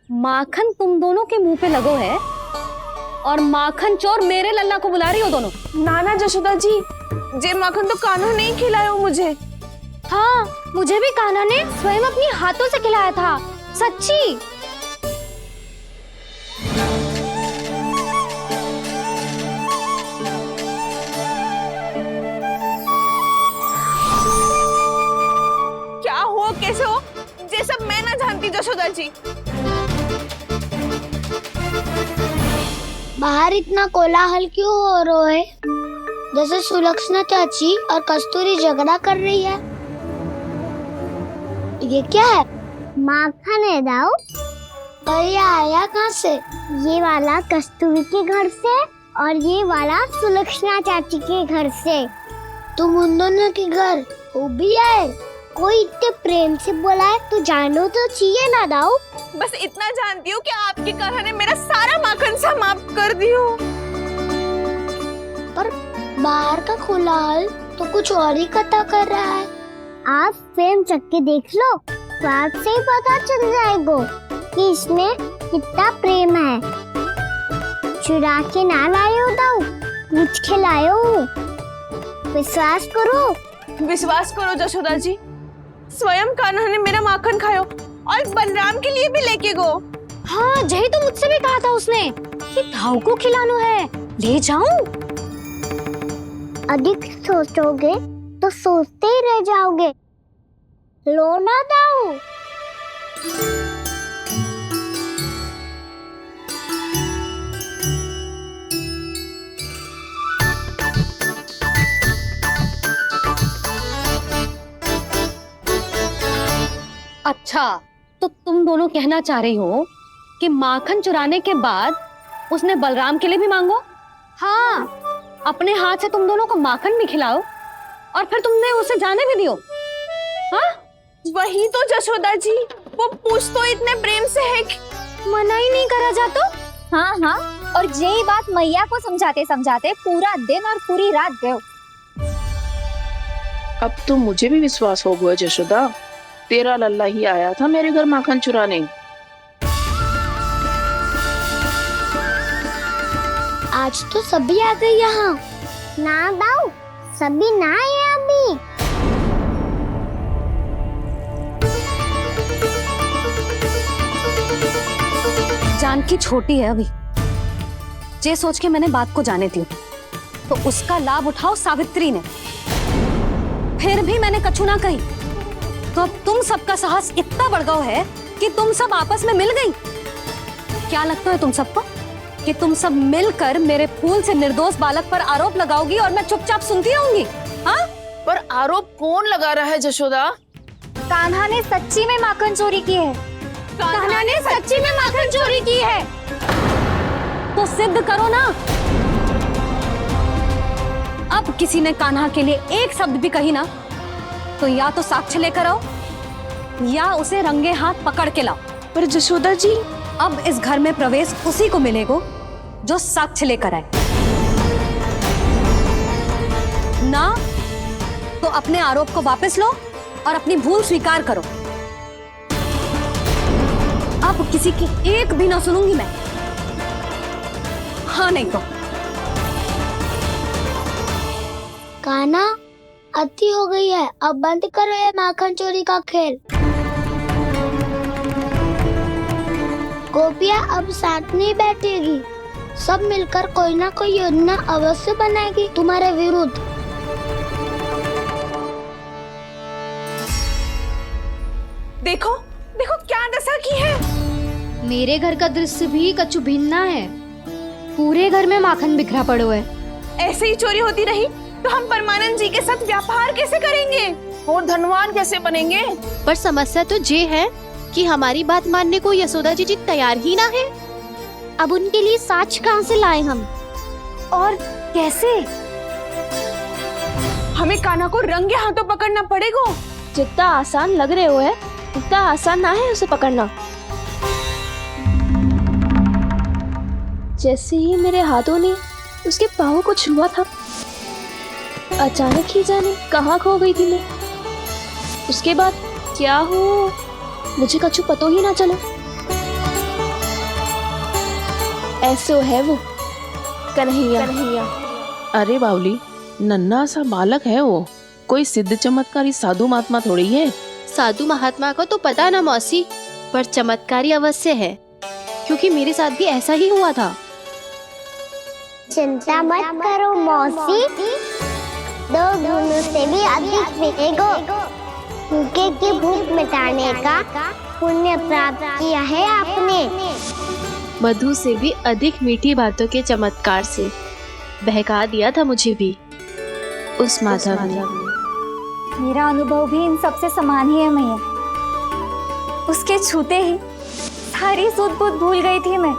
माखन तुम दोनों के मुंह पे लगो है, और माखन चोर मेरे लल्ला को बुला रही हो दोनों। नाना जशोदा जी, जे माखन तो कान्हा नहीं खिलाया मुझे। हाँ, मुझे भी कान्हा ने स्वयं अपनी हाथों से खिलाया था, सच्ची। क्या हो, कैसे हो, ये सब मैं ना जानती जशोदा जी। बाहर इतना कोलाहल क्यों हो रहा है? जैसे सुलक्षणा चाची और कस्तूरी झगड़ा कर रही है। ये क्या है? माखन है दाऊ। और ये आया कहाँ से? ये वाला कस्तूरी के घर से और ये वाला सुलक्षणा चाची के घर से। तुम उन दोनों के घर हो भी आए? कोई इतने प्रेम से बोला है तो जानो तो चाहिए ना दाऊ। बस इतना जानती हूँ कि आपके कान्हा ने मेरा सारा माखन समाप्त कर दियो। पर बाहर का खुलाल तो कुछ और ही कथा कर रहा है। आप प्रेम चख के देख लो, स्वाद से ही पता चल जाएगा कि इसमें कितना प्रेम है। चुरा के ना लायो दाऊ, मुझ के लायो। विश्वास करो जशोदा जी, स्वयं कान्हा ने मेरा माखन खायो और बलराम के लिए भी लेके गो। हाँ, यही तो मुझसे भी कहा था उसने कि दाऊ को खिलानो है, ले जाऊं। अधिक सोचोगे तो सोचते ही रह जाओगे। लो ना दाऊ। अच्छा, तो तुम दोनों कहना चाह रही हो कि माखन चुराने के बाद उसने बलराम के लिए भी मांगो? हाँ, अपने हाथ से तुम दोनों को माखन भी खिलाओ और फिर तुमने उसे जाने भी दियो। हाँ? वही तो जशोदा जी, वो पूछ तो इतने प्रेम से है कि मना ही नहीं करा जाता। हाँ हाँ, और यही बात मैया को समझाते समझाते पूरा दिन और पूरी रात गए। अब तो मुझे भी विश्वास हो गया जशोदा, तेरा लल्ला ही आया था मेरे घर माखन चुराने। आज तो सभी आ गए यहाँ। ना दाऊ, सभी ना आए अभी। जानकी छोटी है अभी, जे सोच के मैंने बात को जाने दी तो उसका लाभ उठाओ सावित्री ने। फिर भी मैंने कछु ना कही तो अब तुम सबका साहस इतना बढ़ गया है कि तुम सब आपस में मिल गई। क्या लगता है तुम सबको कि तुम सब मिलकर मेरे फूल से निर्दोष बालक पर आरोप लगाओगी और मैं चुपचाप सुनती रहूंगी? हाँ? पर आरोप कौन लगा रहा है जशोदा? कान्हा ने सच्ची में माखन चोरी की है। कान्हा ने सच्ची में माखन चोरी की है तो सिद्ध करो ना। अब किसी ने कान्हा के लिए एक शब्द भी कही ना तो या तो साक्ष्य लेकर आओ या उसे रंगे हाथ पकड़ के लाओ। पर जशोदा जी, अब इस घर में प्रवेश उसी को मिलेगा जो साक्ष्य लेकर आए। ना तो अपने आरोप को वापस लो और अपनी भूल स्वीकार करो। अब किसी की एक भी ना सुनूंगी मैं। हाँ नहीं तो कान्हा, अति हो गई है, अब बंद करो ये माखन चोरी का खेल। गोपिया अब साथ नहीं बैठेगी, सब मिलकर कोई ना कोई योजना अवश्य बनाएगी तुम्हारे विरुद्ध। देखो देखो क्या दशा की है। मेरे घर का दृश्य भी कछु भिन्न है। पूरे घर में माखन बिखरा पड़ो है। ऐसे ही चोरी होती रही तो हम परमानंद जी के साथ व्यापार कैसे करेंगे और धनवान कैसे बनेंगे? पर समस्या तो ये है कि हमारी बात मानने को यशोदा जी तैयार ही ना है। अब उनके लिए साक्ष्य कहाँ से लाएं हम? और कैसे? हमें कान्हा को रंगे हाथों पकड़ना पड़ेगा। जितना आसान लग रहे हो है उतना आसान ना है उसे पकड़ना। जैसे ही मेरे हाथों ने उसके पाँव को छुआ था, अचानक ही जाने कहाँ खो गई थी मैं। उसके बाद क्या हो मुझे कछु पता ही ना चला। ऐसे है वो कन्हैया। अरे बावली, नन्हा सा बालक है वो, कोई सिद्ध चमत्कारी साधु महात्मा थोड़ी है। साधु महात्मा को तो पता ना मौसी, पर चमत्कारी अवश्य है, क्योंकि मेरे साथ भी ऐसा ही हुआ था। चिंता मत करो मौसी, 2 गुणों से भी अधिक मिलेगा। भूखे की भूख मिटाने का पुण्य प्राप्त किया है आपने। मधु से भी अधिक मीठी बातों के चमत्कार से बहका दिया था मुझे भी उस माधव ने। मेरा अनुभव भी इन सबसे समान ही है मैया। उसके छूते ही सारी सुध बुध भूल गई थी मैं।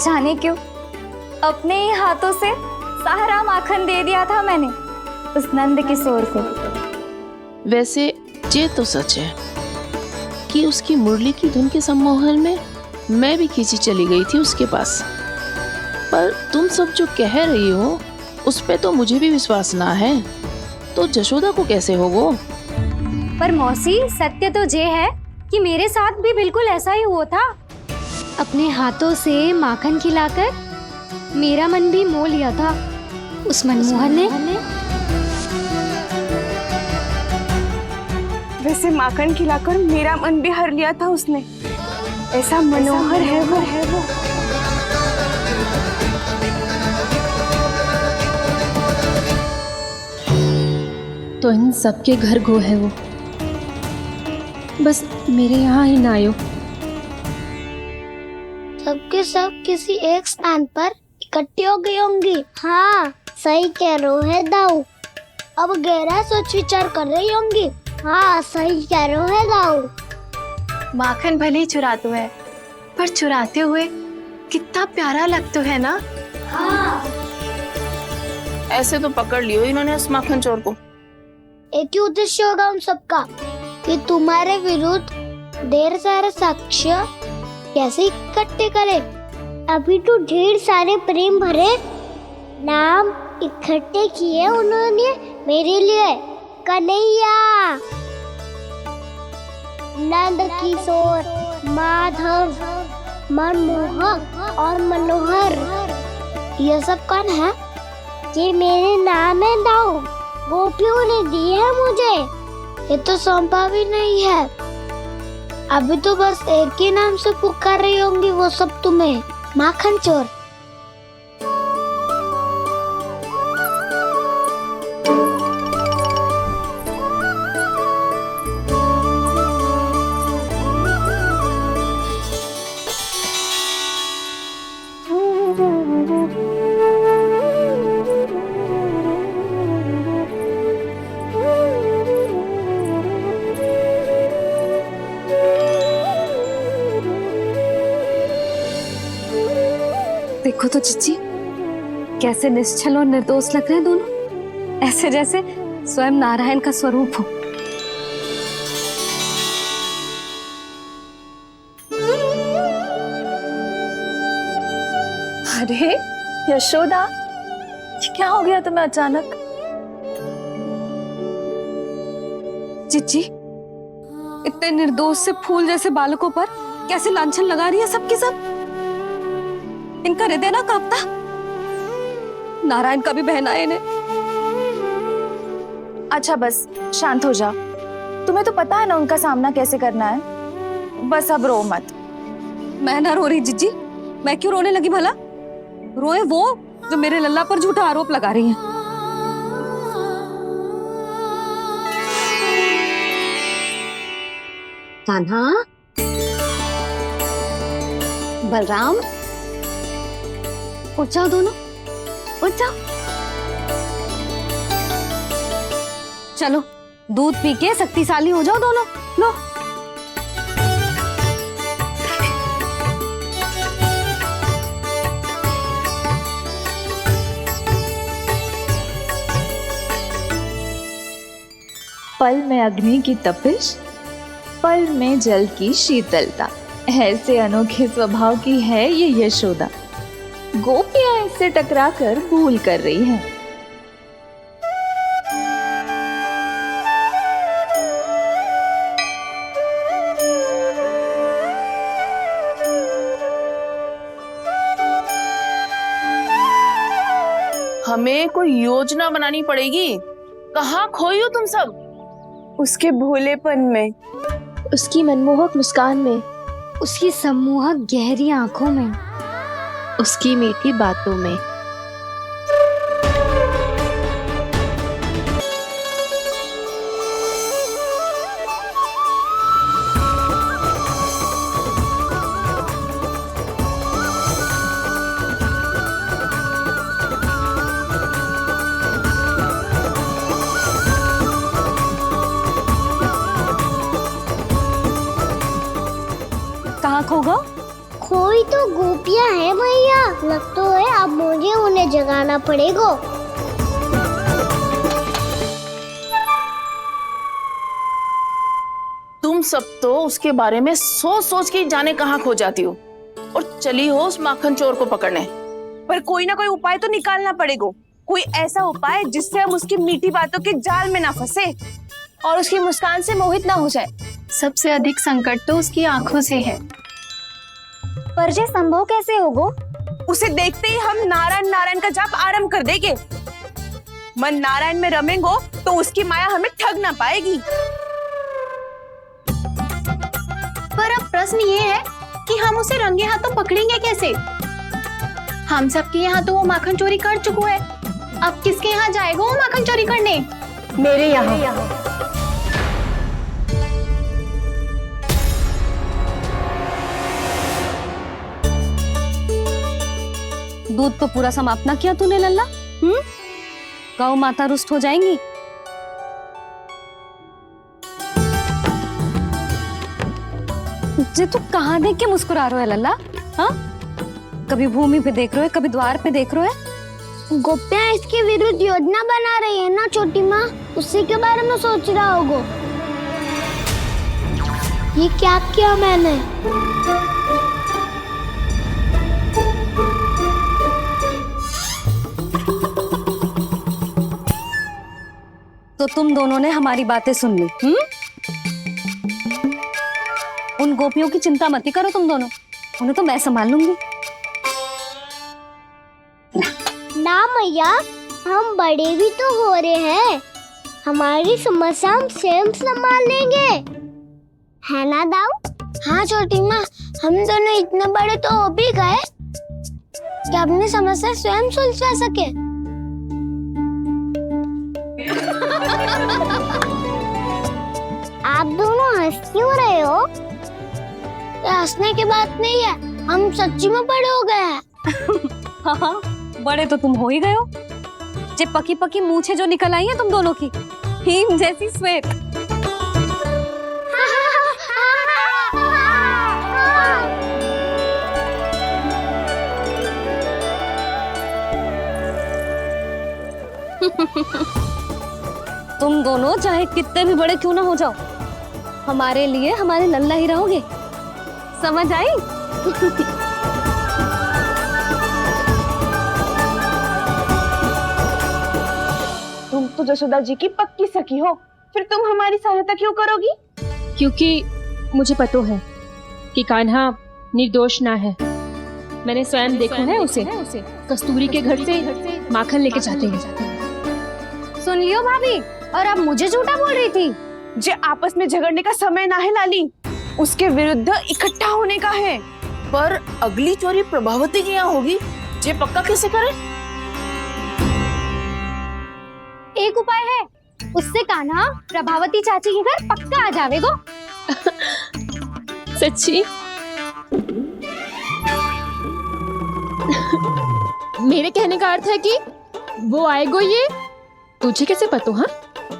जाने क्यों, अपने ही हाथों से सारा माखन दे दिया था मैंने उस नंद किशोर को। वैसे ये तो सच है कि उसकी मुरली की धुन के सम्मोहन में मैं भी खींची चली गई थी उसके पास। पर तुम सब जो कह रही हो उस पे तो मुझे भी विश्वास ना है, तो जशोदा को कैसे हो वो? पर मौसी, सत्य तो ये है कि मेरे साथ भी बिल्कुल ऐसा ही हुआ था। अपने हाथों से माखन खिलाकर मेरा मन भी मोह लिया था उस मनमोहन ने। वैसे माखन खिलाकर मेरा मन भी हर लिया था उसने। ऐसा मनोहर है वो। तो इन सबके घर गो है वो, बस मेरे यहाँ ही ना आयो। सबके सब किसी एक स्थान पर इकट्ठी हो गई होंगी। हाँ, सही कह रहे हो दाऊ। अब गहरा सोच विचार कर रही होंगी। हाँ, सही कह रहे हो दाऊ। माखन भले ही चुराते है, पर चुराते हुए कितना प्यारा लगता है ना। ऐसे तो पकड़ लियो इन्होंने उस माखन चोर को। एक ही उद्देश्य होगा उन सबका कि तुम्हारे विरुद्ध ढेर सारे साक्ष्य कैसे इकट्ठे करे। अभी तो ढेर सारे प्रेम भरे नाम इकट्ठे किए उन्होंने मेरे लिए। कन्हैया, नंद किशोर, माधव, मनमोहक और मनोहर, ये सब कौन है? ये मेरे नाम है दाऊ। गोपियों ने दी है मुझे, ये तो सौंपा भी नहीं है। अभी तो बस एक ही नाम से पुकार रही होंगी वो सब तुम्हें, माखन चोर। देखो तो चिच्ची, कैसे निश्चल और निर्दोष लग रहे हैं दोनों, ऐसे जैसे स्वयं नारायण का स्वरूप हो। अरे यशोदा, ये क्या हो गया तुम्हें अचानक? चिच्ची, इतने निर्दोष से फूल जैसे बालकों पर कैसे लांछन लगा रही है सबके सब। इनका हृदय ना कांपता? नारायण का भी बहना है इन्हें। अच्छा बस शांत हो जाओ, तुम्हें तो पता है ना उनका सामना कैसे करना है। बस अब रो मत। मैं ना रो रही जिज्जी, मैं क्यों रोने लगी भला? रोए वो जो मेरे लल्ला पर झूठा आरोप लगा रही हैं। कान्हा, बलराम, उठ जाओ दोनों, उठ जाओ। चलो दूध पी के शक्तिशाली हो जाओ दोनों। लो। पल में अग्नि की तपिश, पल में जल की शीतलता, ऐसे अनोखे स्वभाव की है ये यशोदा। गोपियां इससे टकराकर भूल कर रही हैं। हमें कोई योजना बनानी पड़ेगी। कहाँ खोई हो तुम सब? उसके भोलेपन में, उसकी मनमोहक मुस्कान में, उसकी सम्मोहक गहरी आंखों में, उसकी मीठी बातों में। कहाँ खो गो? खोई तो गोपियां हैं भैया। जगाना पड़ेगा। तुम सब तो उसके बारे में सोच सोच के जाने कहाँ खो जाती हो और चली हो उस माखन चोर को पकड़ने। पर कोई ना कोई उपाय तो निकालना पड़ेगा, कोई ऐसा उपाय जिससे हम उसकी मीठी बातों के जाल में ना फंसे और उसकी मुस्कान से मोहित ना हो जाए। सबसे अधिक संकट तो उसकी आंखों से है। पर ये संभव कैसे होगा? उसे देखते ही हम नारायण नारायण का जाप आरंभ कर देंगे। मन नारायण में रमेंगो तो उसकी माया हमें ठग ना पाएगी। पर अब प्रश्न ये है कि हम उसे रंगे हाथों पकड़ेंगे कैसे? हम सबके यहाँ तो वो माखन चोरी कर चुका है, अब किसके यहाँ जाएगा वो माखन चोरी करने? मेरे यहाँ। दूध तो पूरा समाप्त ना किया तूने लल्ला। गौ माता रुष्ट हो जाएंगी। जे तू कहाँ देख के मुस्कुरा रहे हो लल्ला? हाँ, कभी भूमि पे देख रहे हो, कभी द्वार पे देख रहे हो। गोपियाँ इसके विरुद्ध योजना बना रही है ना छोटी माँ, उसी के बारे में सोच रहा होगा। ये क्या किया मैंने? तो तुम दोनों ने हमारी बातें सुन ली। उन गोपियों की चिंता मत करो तुम दोनों, उन्हें तो मैं संभाल लूंगी। ना मैया, हम बड़े भी तो हो रहे हैं, हमारी समस्या हम स्वयं संभाल लेंगे, है ना दाऊ? हाँ छोटी माँ, हम दोनों इतने बड़े तो हो भी गए कि अपनी समस्या स्वयं सुलझा सके। आप दोनों हंस क्यों रहे हो? ये हंसने की बात नहीं है, हम सच्ची में बड़े हो गए हैं। हाँ, बड़े तो तुम हो ही गए हो। जे पकी पकी मूछें जो निकल आई हैं तुम दोनों की, हिम जैसी श्वेत। तुम दोनों चाहे कितने भी बड़े क्यों ना हो जाओ, हमारे लिए हमारे लल्ला ही रहोगे, समझ आई? तुम तो जशोदा जी की पक्की सखी हो, फिर तुम हमारी सहायता क्यों करोगी? क्योंकि मुझे पता है कि कान्हा निर्दोष ना है। मैंने स्वयं देखा है उसे कस्तूरी के घर से माखन लेके जाते हैं। सुन लियो भाभी, और अब मुझे झूठा बोल रही थी। जे आपस में झगड़ने का समय ना है लाली, उसके विरुद्ध इकट्ठा होने का है। पर अगली चोरी प्रभावती की यहाँ होगी, जे पक्का कैसे करे? एक उपाय है, उससे कान्हा प्रभावती चाची के घर पक्का आ जावेगो। सच्ची? मेरे कहने का अर्थ है कि वो आएगो, ये तुझे कैसे पता? हाँ,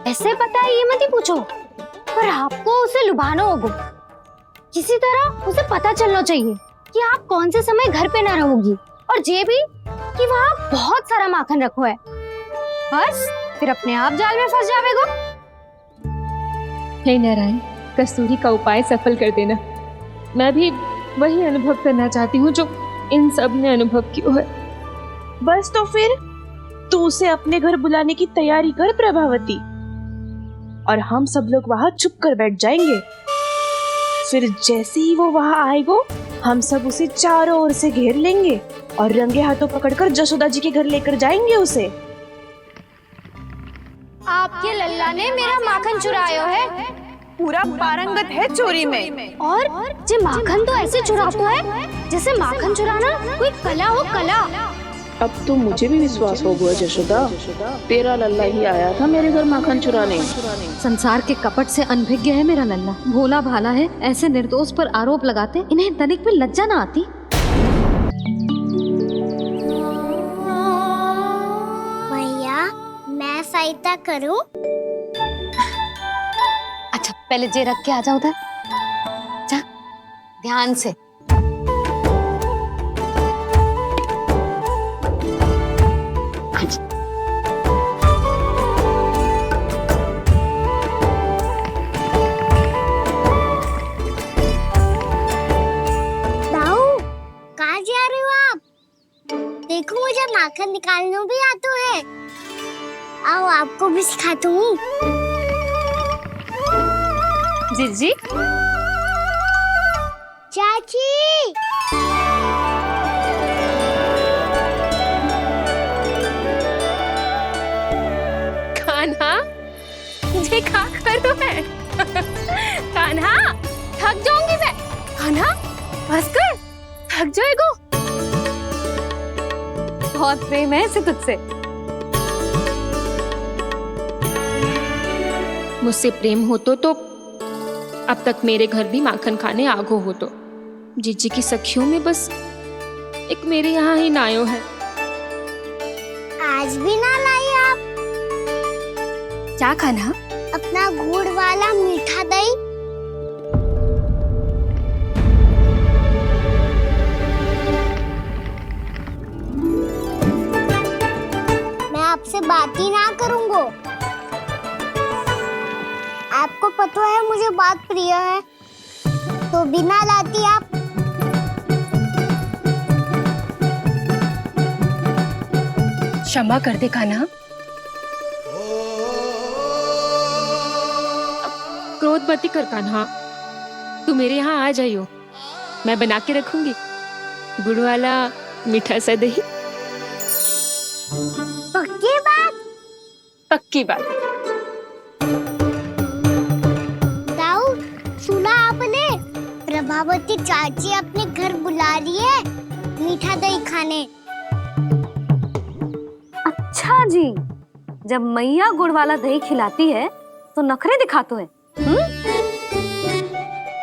ऐसे पता है ये मत ही पूछो, पर आपको उसे लुभाना होगा। किसी तरह उसे पता चलना चाहिए कि आप कौन से समय घर पे ना रहोगी, और ये भी कि वहाँ बहुत सारा माखन रखो है। बस फिर अपने आप जाल में फंस जावेगो। हे नारायण, कस्तूरी का उपाय सफल कर देना। मैं भी वही अनुभव करना चाहती हूँ जो इन सब ने अनुभव किया है। बस तो फिर तू उसे अपने घर बुलाने की तैयारी कर प्रभावती, और हम सब लोग वहाँ चुप कर बैठ जाएंगे। फिर जैसे ही वो वहाँ आएगा, हम सब उसे चारों ओर से घेर लेंगे और रंगे हाथों पकड़कर जशोदा जी के घर लेकर जाएंगे उसे। आपके लल्ला ने मेरा माखन चुराया है, पूरा पारंगत है चोरी में। और जे माखन तो ऐसे चुराता है जैसे माखन चुराना कोई कला हो, कला। अब तो मुझे भी विश्वास हो गया जशोदा, तेरा लल्ला ही आया था मेरे घर माखन चुराने। संसार के कपट से अनभिज्ञ है मेरा लल्ला, भोला भाला है। ऐसे निर्दोष पर आरोप लगाते इन्हें तनिक भी लज्जा ना आती। भैया, मैं सहायता करूं? अच्छा, पहले जे रख के आ जाओ उधर, जा ध्यान से। निकालना भी आता है। आओ आपको भी सिखाता हूँ। जिज्जी, चाची कान्हा मुझे क्या करो है? कान्हा थक जाऊंगी मैं। कान्हा बस कर, थक जाएगो। बहुत प्रेम है इसे तुझसे। मुझसे प्रेम हो तो अब तक मेरे घर भी माखन खाने आगो हो तो। जीजी की सखियों में बस एक मेरे यहाँ ही नायो है। आज भी ना लाई आप क्या खाना? अपना गुड़ वाला मीठा दही। मैं आपसे बात ही ना करूंगा। आपको पता है मुझे बात प्रिय है, तो बिना लाती आप। क्षमा कर दे कान्हा। क्रोध मत कर कान्हा, तू मेरे यहाँ आ जाइयो, मैं बना के रखूंगी गुड़ वाला मीठा सा दही। पक्की बात? पक्की बात। दाऊ, सुना आपने? प्रभावती चाची अपने घर बुला रही है मीठा दही खाने। अच्छा जी, जब मैया गुड़ वाला दही खिलाती है तो नखरे दिखाते हैं।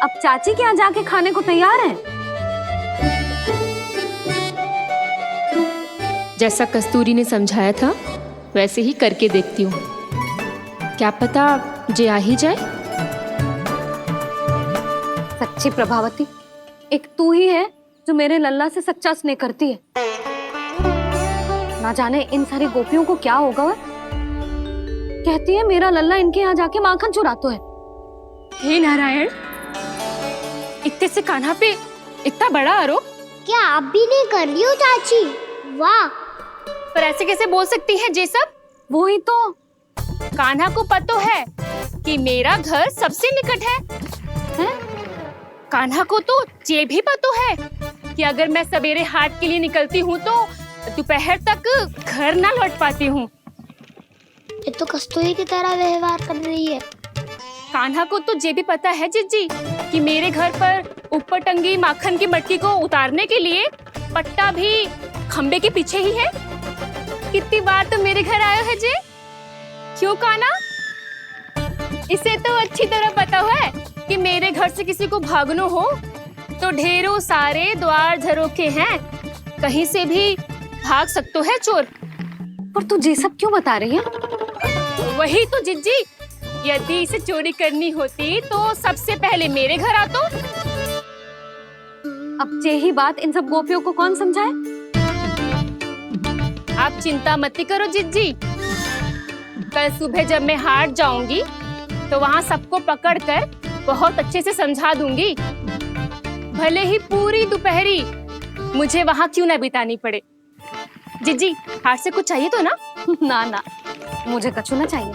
अब चाची के यहाँ जाके खाने को तैयार हैं। जैसा कस्तूरी ने समझाया था वैसे ही करके देखती हूँ, क्या पता जे आ ही जाए। सच्ची प्रभावती, एक तू ही है जो मेरे लल्ला से सच्चा स्नेह करती है। ना जाने इन सारी गोपियों को क्या होगा। वह कहती है मेरा लल्ला इनके यहाँ जाके माखन चुराता है। हे नारायण, इतने से कान्हा पे इतना बड़ा आरोप। क्या आप भी नहीं कर रही हो चाची? वाह, पर ऐसे कैसे बोल सकती है जे सब? वो ही तो। कान्हा को पता है कि मेरा घर सबसे निकट है, हैं? कान्हा को तो ये भी पता है कि अगर मैं सवेरे हाट के लिए निकलती हूँ तो दोपहर तक घर ना लौट पाती हूँ। ये तो कस्तूरी की तरह व्यवहार कर रही है। कान्हा को तो ये भी पता है जिज्जी कि मेरे घर पर ऊपर टंगी माखन की मटकी को उतारने के लिए पट्टा भी खंबे के पीछे ही है। कितनी बार तो मेरे घर आया है जे। क्यों कान्हा? इसे तो अच्छी तरह पता है कि मेरे घर से किसी को भागना हो तो ढेरों सारे द्वार झरोखे हैं, कहीं से भी भाग सकते है चोर। पर तू ये सब क्यों बता रही है? वही तो जिज्जी, यदि इसे चोरी करनी होती तो सबसे पहले मेरे घर आतो। अब यही बात इन सब गोपियों को कौन समझाए? आप चिंता मत करो जिज्जी, कल सुबह जब मैं हाट जाऊंगी तो वहाँ सबको पकड़कर बहुत अच्छे से समझा दूंगी, भले ही पूरी दोपहरी मुझे वहाँ क्यों ना बितानी पड़े। जिज्जी, हाट से कुछ चाहिए तो ना? ना ना, मुझे कछु ना चाहिए।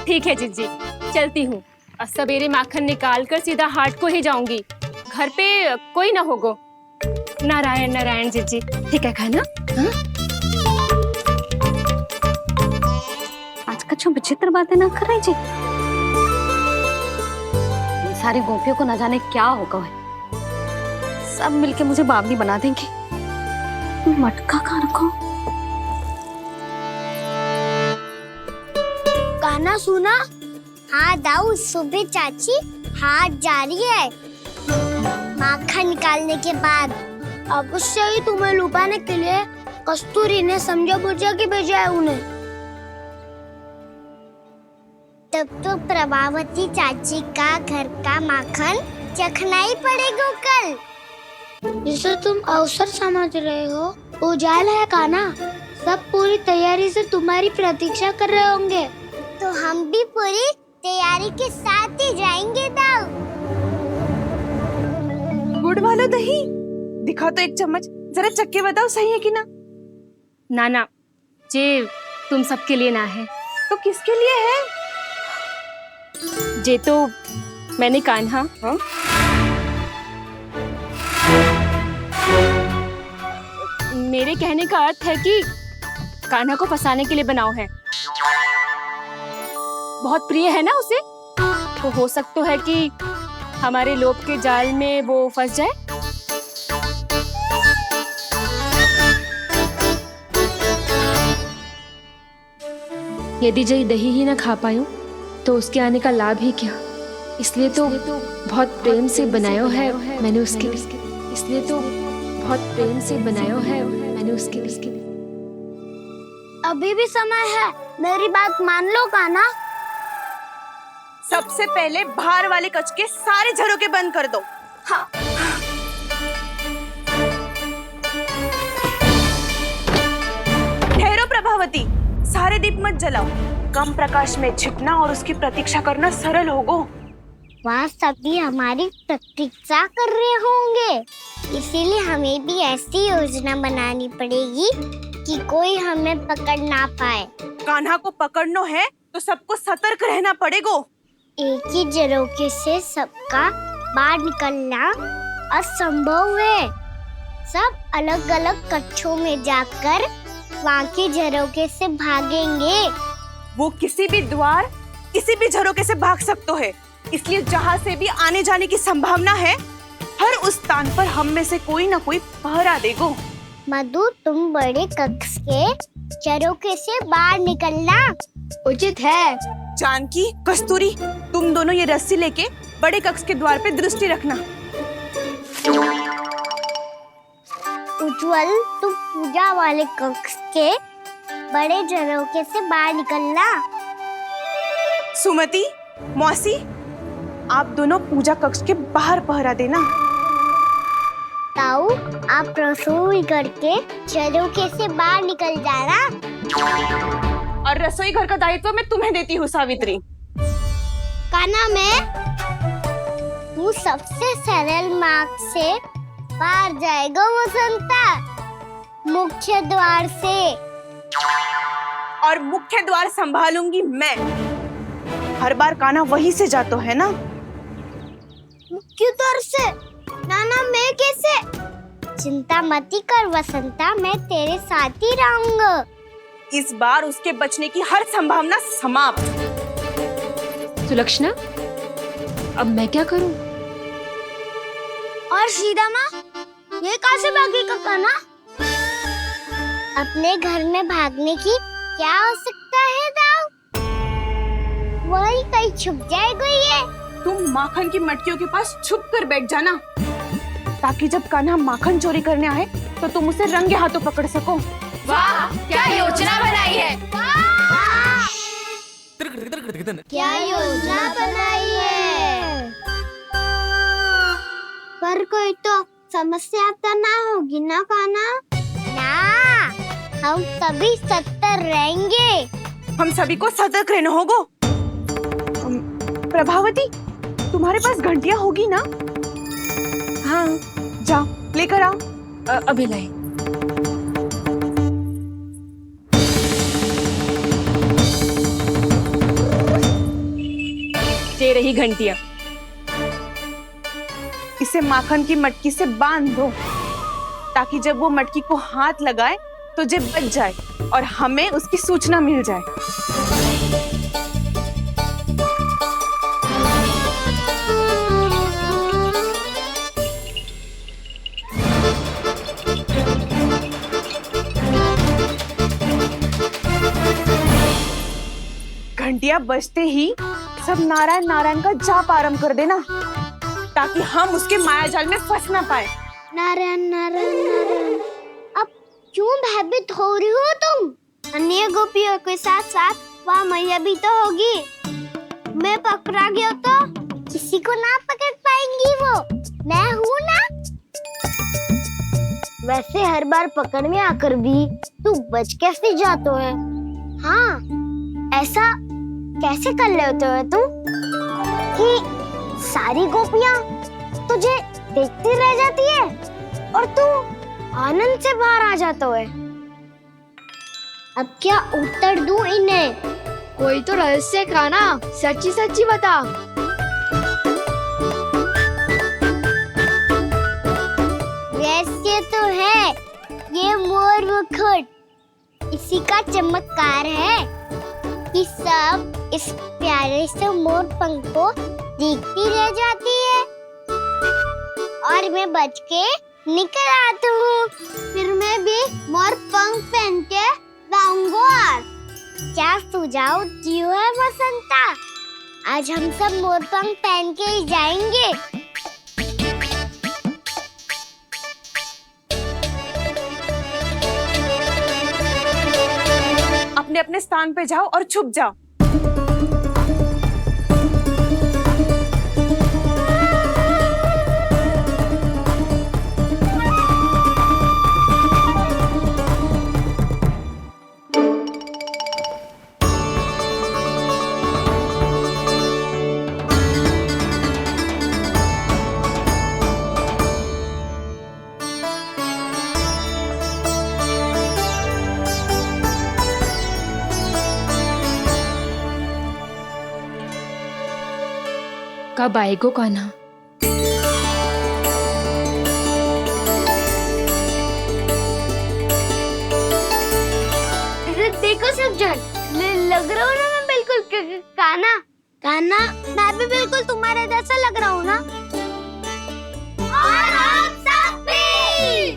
ठीक है जिज्जी, चलती हूँ। सवेरे माखन निकाल कर सीधा हाट को ही जाऊंगी, घर पे कोई ना होगो। नारायण नारायण जिज्जी, ठीक है खाना? हाँ? आज कछु विचित्र बातें ना कर रही जी। इन सारी गोपियों को न जाने क्या होगा है। सब मिलके मुझे बावली बना देंगे। मटका कहाँ रखो? गाना सुना? हाँ दाऊ, सुबह चाची हाट जा रही है माखन निकालने के बाद। अवश्य ही तुम्हें लुभाने के लिए कस्तूरी ने समझा बुझा के भेजा है उन्हें। तब तो प्रभावती चाची का घर का माखन चखना ही पड़ेगा कल। जिसे तुम अवसर समझ रहे हो, उजाला है कान्हा। सब पूरी तैयारी से तुम्हारी प्रतीक्षा कर रहे होंगे। तो हम भी पूरी तैयारी के साथ ही जाएंगे दाऊ। गुड़ वाला दही दिखा तो एक चम्मच, जरा चख के बताओ सही है कि ना। ना ना, जे तुम सबके लिए ना है। तो किसके लिए है? जे तो मैंने कान्हा मेरे कहने का अर्थ है कि कान्हा को फंसाने के लिए बनाओ है। बहुत प्रिय है ना उसे, तो हो सकता है कि हमारे लोभ के जाल में वो फंस जाए। यदि जय दही ही ना खा पायूं तो उसके आने का लाभ ही क्या। इसलिए तो बहुत प्रेम से बनाया है मैंने उसके लिए। इसलिए तो बहुत प्रेम से बनाया है मैंने उसके लिए। अभी भी समय है, मेरी बात मान लो कान्हा। सबसे पहले बाहर वाले कच के सारे झरोके बंद कर दो। हाँ। ठहरो प्रभावती, सारे दीप मत जलाओ। कम प्रकाश में छिपना और उसकी प्रतीक्षा करना सरल होगो। वहाँ सभी हमारी प्रतीक्षा कर रहे होंगे, इसीलिए हमें भी ऐसी योजना बनानी पड़ेगी कि कोई हमें पकड़ ना पाए। कान्हा को पकड़ना है तो सबको सतर्क रहना पड़ेगा। एक ही झरोके से सबका बाहर निकलना असंभव है। सब अलग अलग कक्षों में जाकर वहाँ के झरोके से भागेंगे। वो किसी भी द्वार, किसी भी झरोके से भाग सकते है, इसलिए जहाँ से भी आने जाने की संभावना है, हर उस स्थान पर हम में से कोई ना कोई पहरा देगो। मधु, तुम बड़े कक्ष के झरोके से बाहर निकलना उचित है। जानकी, कस्तूरी, तुम दोनों ये रस्सी लेके बड़े कक्ष के द्वार पे दृष्टि रखना। उज्जवल, तुम पूजा वाले कक्ष के बड़े झरोके से बाहर निकलना। सुमति, मौसी, आप दोनों पूजा कक्ष के बाहर पहरा देना। ताऊ, आप रसोई करके झरोके से बाहर निकल जाना। और रसोई घर का दायित्व मैं तुम्हें देती हूँ सावित्री। कान्हा, तू सबसे सरल मार्ग से बाहर जाएगा वसंता, मुख्य द्वार से। और मुख्य द्वार संभालूंगी मैं। हर बार कान्हा वहीं से जाता है ना। मुख्य द्वार से? नाना, मैं कैसे? चिंता मत कर वसंता, मैं तेरे साथ ही रहूंगा। इस बार उसके बचने की हर संभावना समाप्त। सुलक्षणा, अब मैं क्या करूं? और सीधा माँ, ये कहाँ से भागेगा कान्हा? अपने घर में भागने की क्या हो सकता है दाऊ? वही कहीं छुप जाएगा ये। तुम माखन की मटकियों के पास छुप कर बैठ जाना, ताकि जब कान्हा माखन चोरी करने आए तो तुम उसे रंगे हाथों पकड़ सको। वाह, क्या योजना बनाई है! क्या योजना बनाई है! पर कोई तो समस्या तो ना होगी ना कान्हा? ना, हम सभी सतर्क रहेंगे। हम सभी को सतर्क रहना होगा। प्रभावती, तुम्हारे पास घंटियां होगी ना? हाँ, जाओ लेकर आओ। अभी लाई। ये रही घंटियां। इसे माखन की मटकी से बांध दो, ताकि जब वो मटकी को हाथ लगाए तो जे बच जाए और हमें उसकी सूचना मिल जाए। घंटियां बजते ही सब नारायण नारायण का जाप आरंभ कर देना, ताकि हम उसके मायाजाल में फंस ना पाए। नारायण नारायण नारायण। अब क्यों भयभीत हो रही हो तुम? अन्य गोपियों के साथ साथ वहाँ मैया भी तो होगी। मैं पकड़ा गया तो किसी को ना पकड़ पाएंगी वो, मैं हूँ ना। वैसे हर बार पकड़ने आकर भी तू बच कैसे जाता है? हाँ, ऐसा कैसे कर लेते हो तुम कि सारी गोपियाँ तुझे देखती रह जाती है और तू आनंद से बाहर आ जाता है? अब क्या उत्तर दूं इन्हें? कोई तो रहस्य काना, सच्ची सच्ची बता। रहस्य तो है, ये मोर मुकुट इसी का चमत्कार है कि सब इस प्यारे से मोर पंख को देखती रह जाती है और मैं बच के निकल आती हूँ। फिर मैं भी मोर पंख पहन के गाऊंगा। क्या सुझाव दियो है बसंता? आज हम सब मोर पंख पहन के ही जाएंगे। अपने अपने स्थान पे जाओ और छुप जाओ। कब आएगो कान्हा? देखो सब जन, लग रहा हूँ ना मैं बिल्कुल कान्हा। कान्हा, मैं भी बिल्कुल तुम्हारे जैसा लग रहा हूँ ना? और हम सब भी।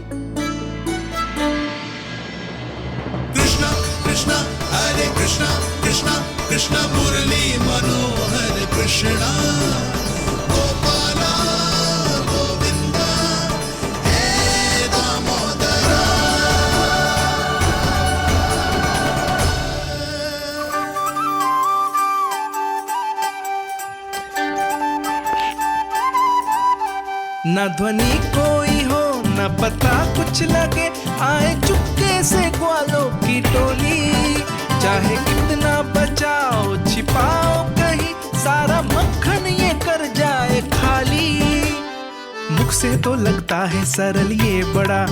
कृष्णा कृष्णा हरे कृष्णा कृष्णा कृष्णा मुरली मनोहर कृष्णा गोपाला गोविंदा हे दामोदरा। न ध्वनि कोई हो न पता कुछ लगे, आए चुपके से ग्वालों की टोली। चाहे कितना बचाओ छिपाओ कहीं, सारा मक्खन ये कर जाए खाली। मुख से तो लगता है सरल, ये बड़ा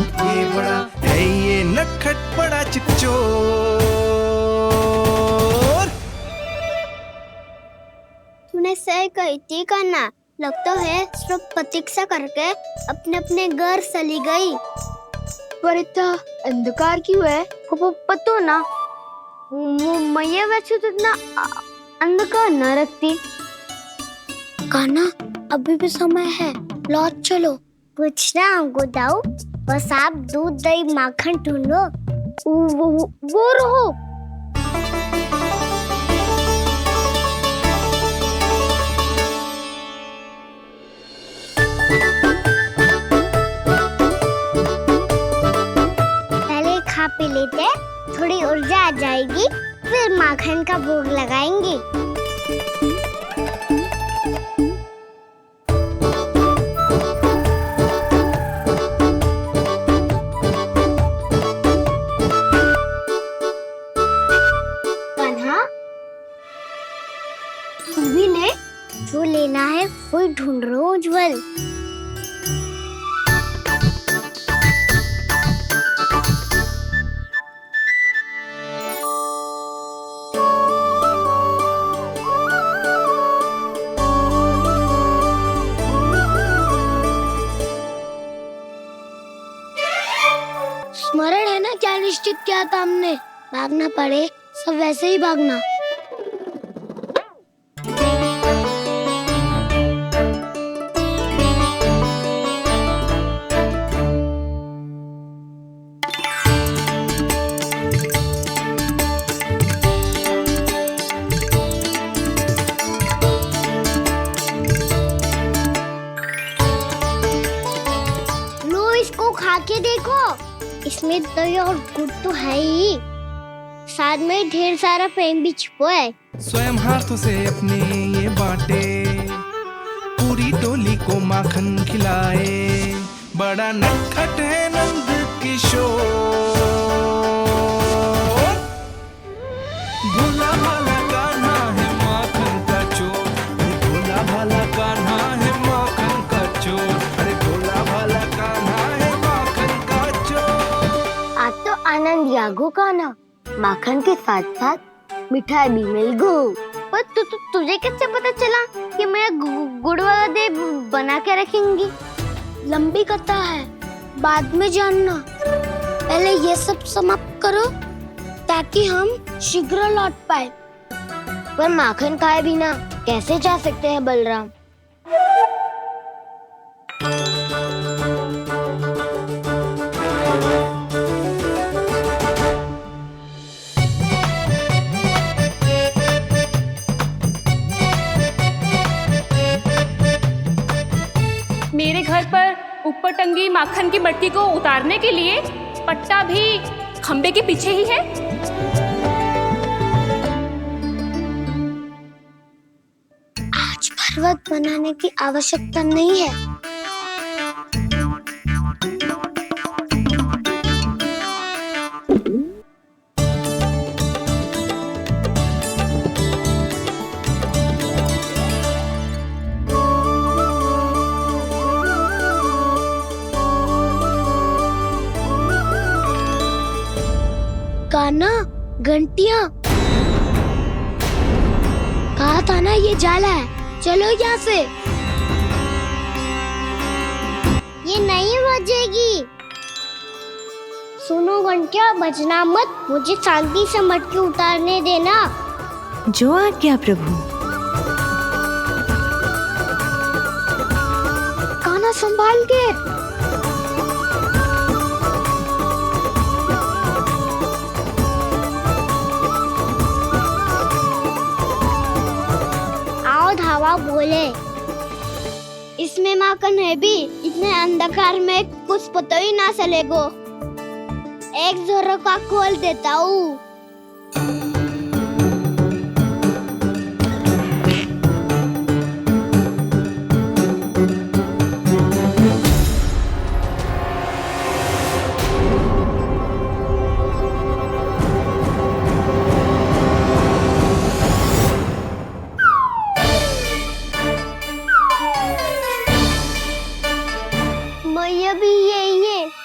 है ये नटखट बड़ा चिकचोर। तूने सही कही थी कान्हा। लगता है सब प्रतीक्षा करके अपने अपने घर चली गई। पर इतना अंधकार क्यों है? पतो ना, मैं वैसे तो इतना अंधकार न रखती। कान्हा, अभी भी समय है, लौट चलो। कुछ ना हमको दाऊ, बस आप दूध दही माखन ढूंढो। वो रहो। पहले खा पी लेते, थोड़ी ऊर्जा आ जाएगी, फिर माखन का भोग लगाएंगे। कान्हा, तू भी ले, जो लेना है वो ढूंढ रहा हूँ उज्जवल। स्मरण है ना क्या निश्चित किया था हमने? भागना पड़े सब वैसे ही भागना। लो इसको खा के देखो, इसमें दही और गुड़ तो है ही, साथ में ढेर सारा प्रेम भी छुपा है। स्वयं हाथों से अपने ये बांटे, पूरी टोली को माखन खिलाए। बड़ा नटखट है नंद किशोर, भोला भाला कान्हा है माखन का चोर। भोला भाला कान्हा है माखन का चोर। अरे भोला भाला कान्हा है माखन का चोर। आज तो आनंद यागो कान्हा। माखन के साथ साथ मिठाई भी मिल गई। पर तुझे कैसे पता चला कि मैं गुड़ वाला देव बना के रखेंगी? लंबी कथा है, बाद में जानना। पहले ये सब समाप्त करो ताकि हम शीघ्र लौट पाए। पर माखन खाए बिना कैसे जा सकते हैं बलराम? मेरे घर पर ऊपर टंगी माखन की मटकी को उतारने के लिए पट्टा भी खंबे के पीछे ही है। आज पर्वत बनाने की आवश्यकता नहीं है। कान्हा, घंटियां, कहा था ना ये जाला है। चलो यहाँ से। ये नहीं बजेगी। सुनो घंटिया, बजना मत। मुझे शांति से मटकी उतारने देना। जो आज्ञा प्रभु। कान्हा संभाल के। धावा बोले, इसमें माखन है भी। इतने अंधकार में कुछ पता ही ना चलेगो। एक जोरों का खोल देता हूँ।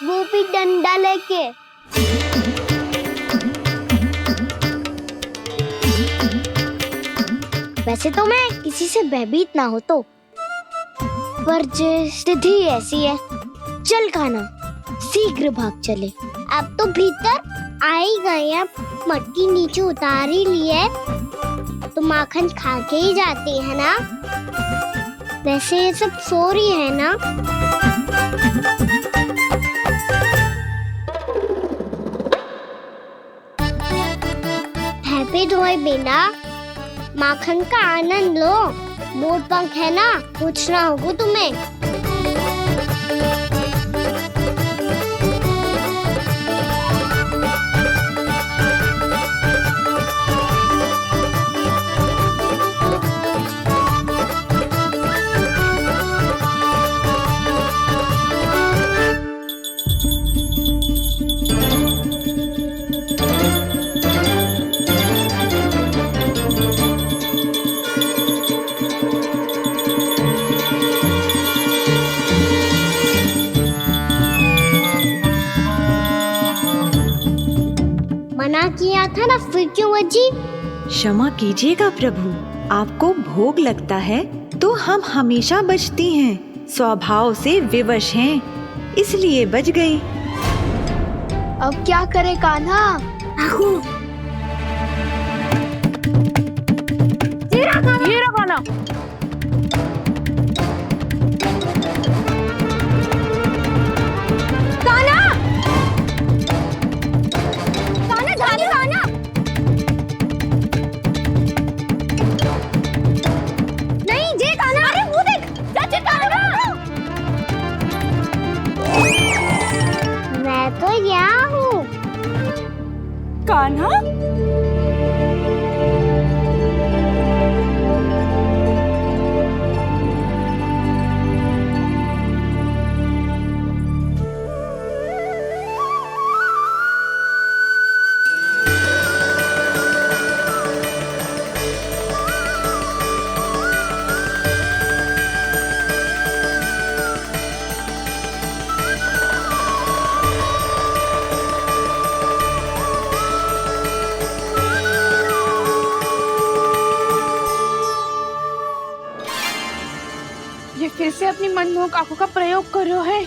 वो भी डंडा लेके। वैसे तो मैं किसी से भयभीत ना हो तो, पर स्थिति ऐसी है। चल कान्हा, शीघ्र भाग चले। अब तो भीतर आ ही गए हैं, मटकी नीचे उतार ही लिए तो माखन खा के ही जाते हैं ना। वैसे ये सब सो रही है ना। हैप्पी धोए बिना माखन का आनंद लो। मोर पंख है ना, पूछना होगा तुम्हें। मना किया था ना, फिर क्यों बजी? क्षमा कीजिएगा प्रभु, आपको भोग लगता है तो हम हमेशा बजती हैं। स्वभाव से विवश हैं, इसलिए बज गई। अब क्या करे कान्हा? ये रहा कान्हा। मैं तो यहाँ हूँ। कान्हा, ये फिर से अपनी मनमोहक आंखों का प्रयोग कर रहे हो है।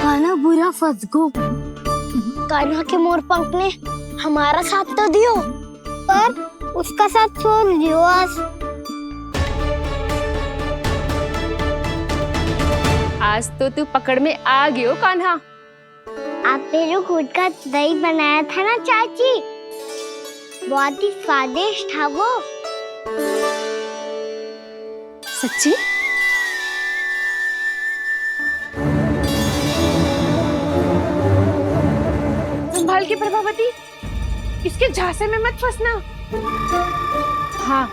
कान्हा बुरा फंस गो। कान्हा के मोर पंख ने हमारा साथ तो दियो, पर उसका साथ छोड़ दियो आज। आज तो तू पकड़ में आ गयो कान्हा। आपने जो खुद का दही बनाया था ना चाची, बहुत ही स्वादिष्ट था वो। सच्ची? संभाल के प्रभावती, इसके झांसे में मत फंसना। हाँ,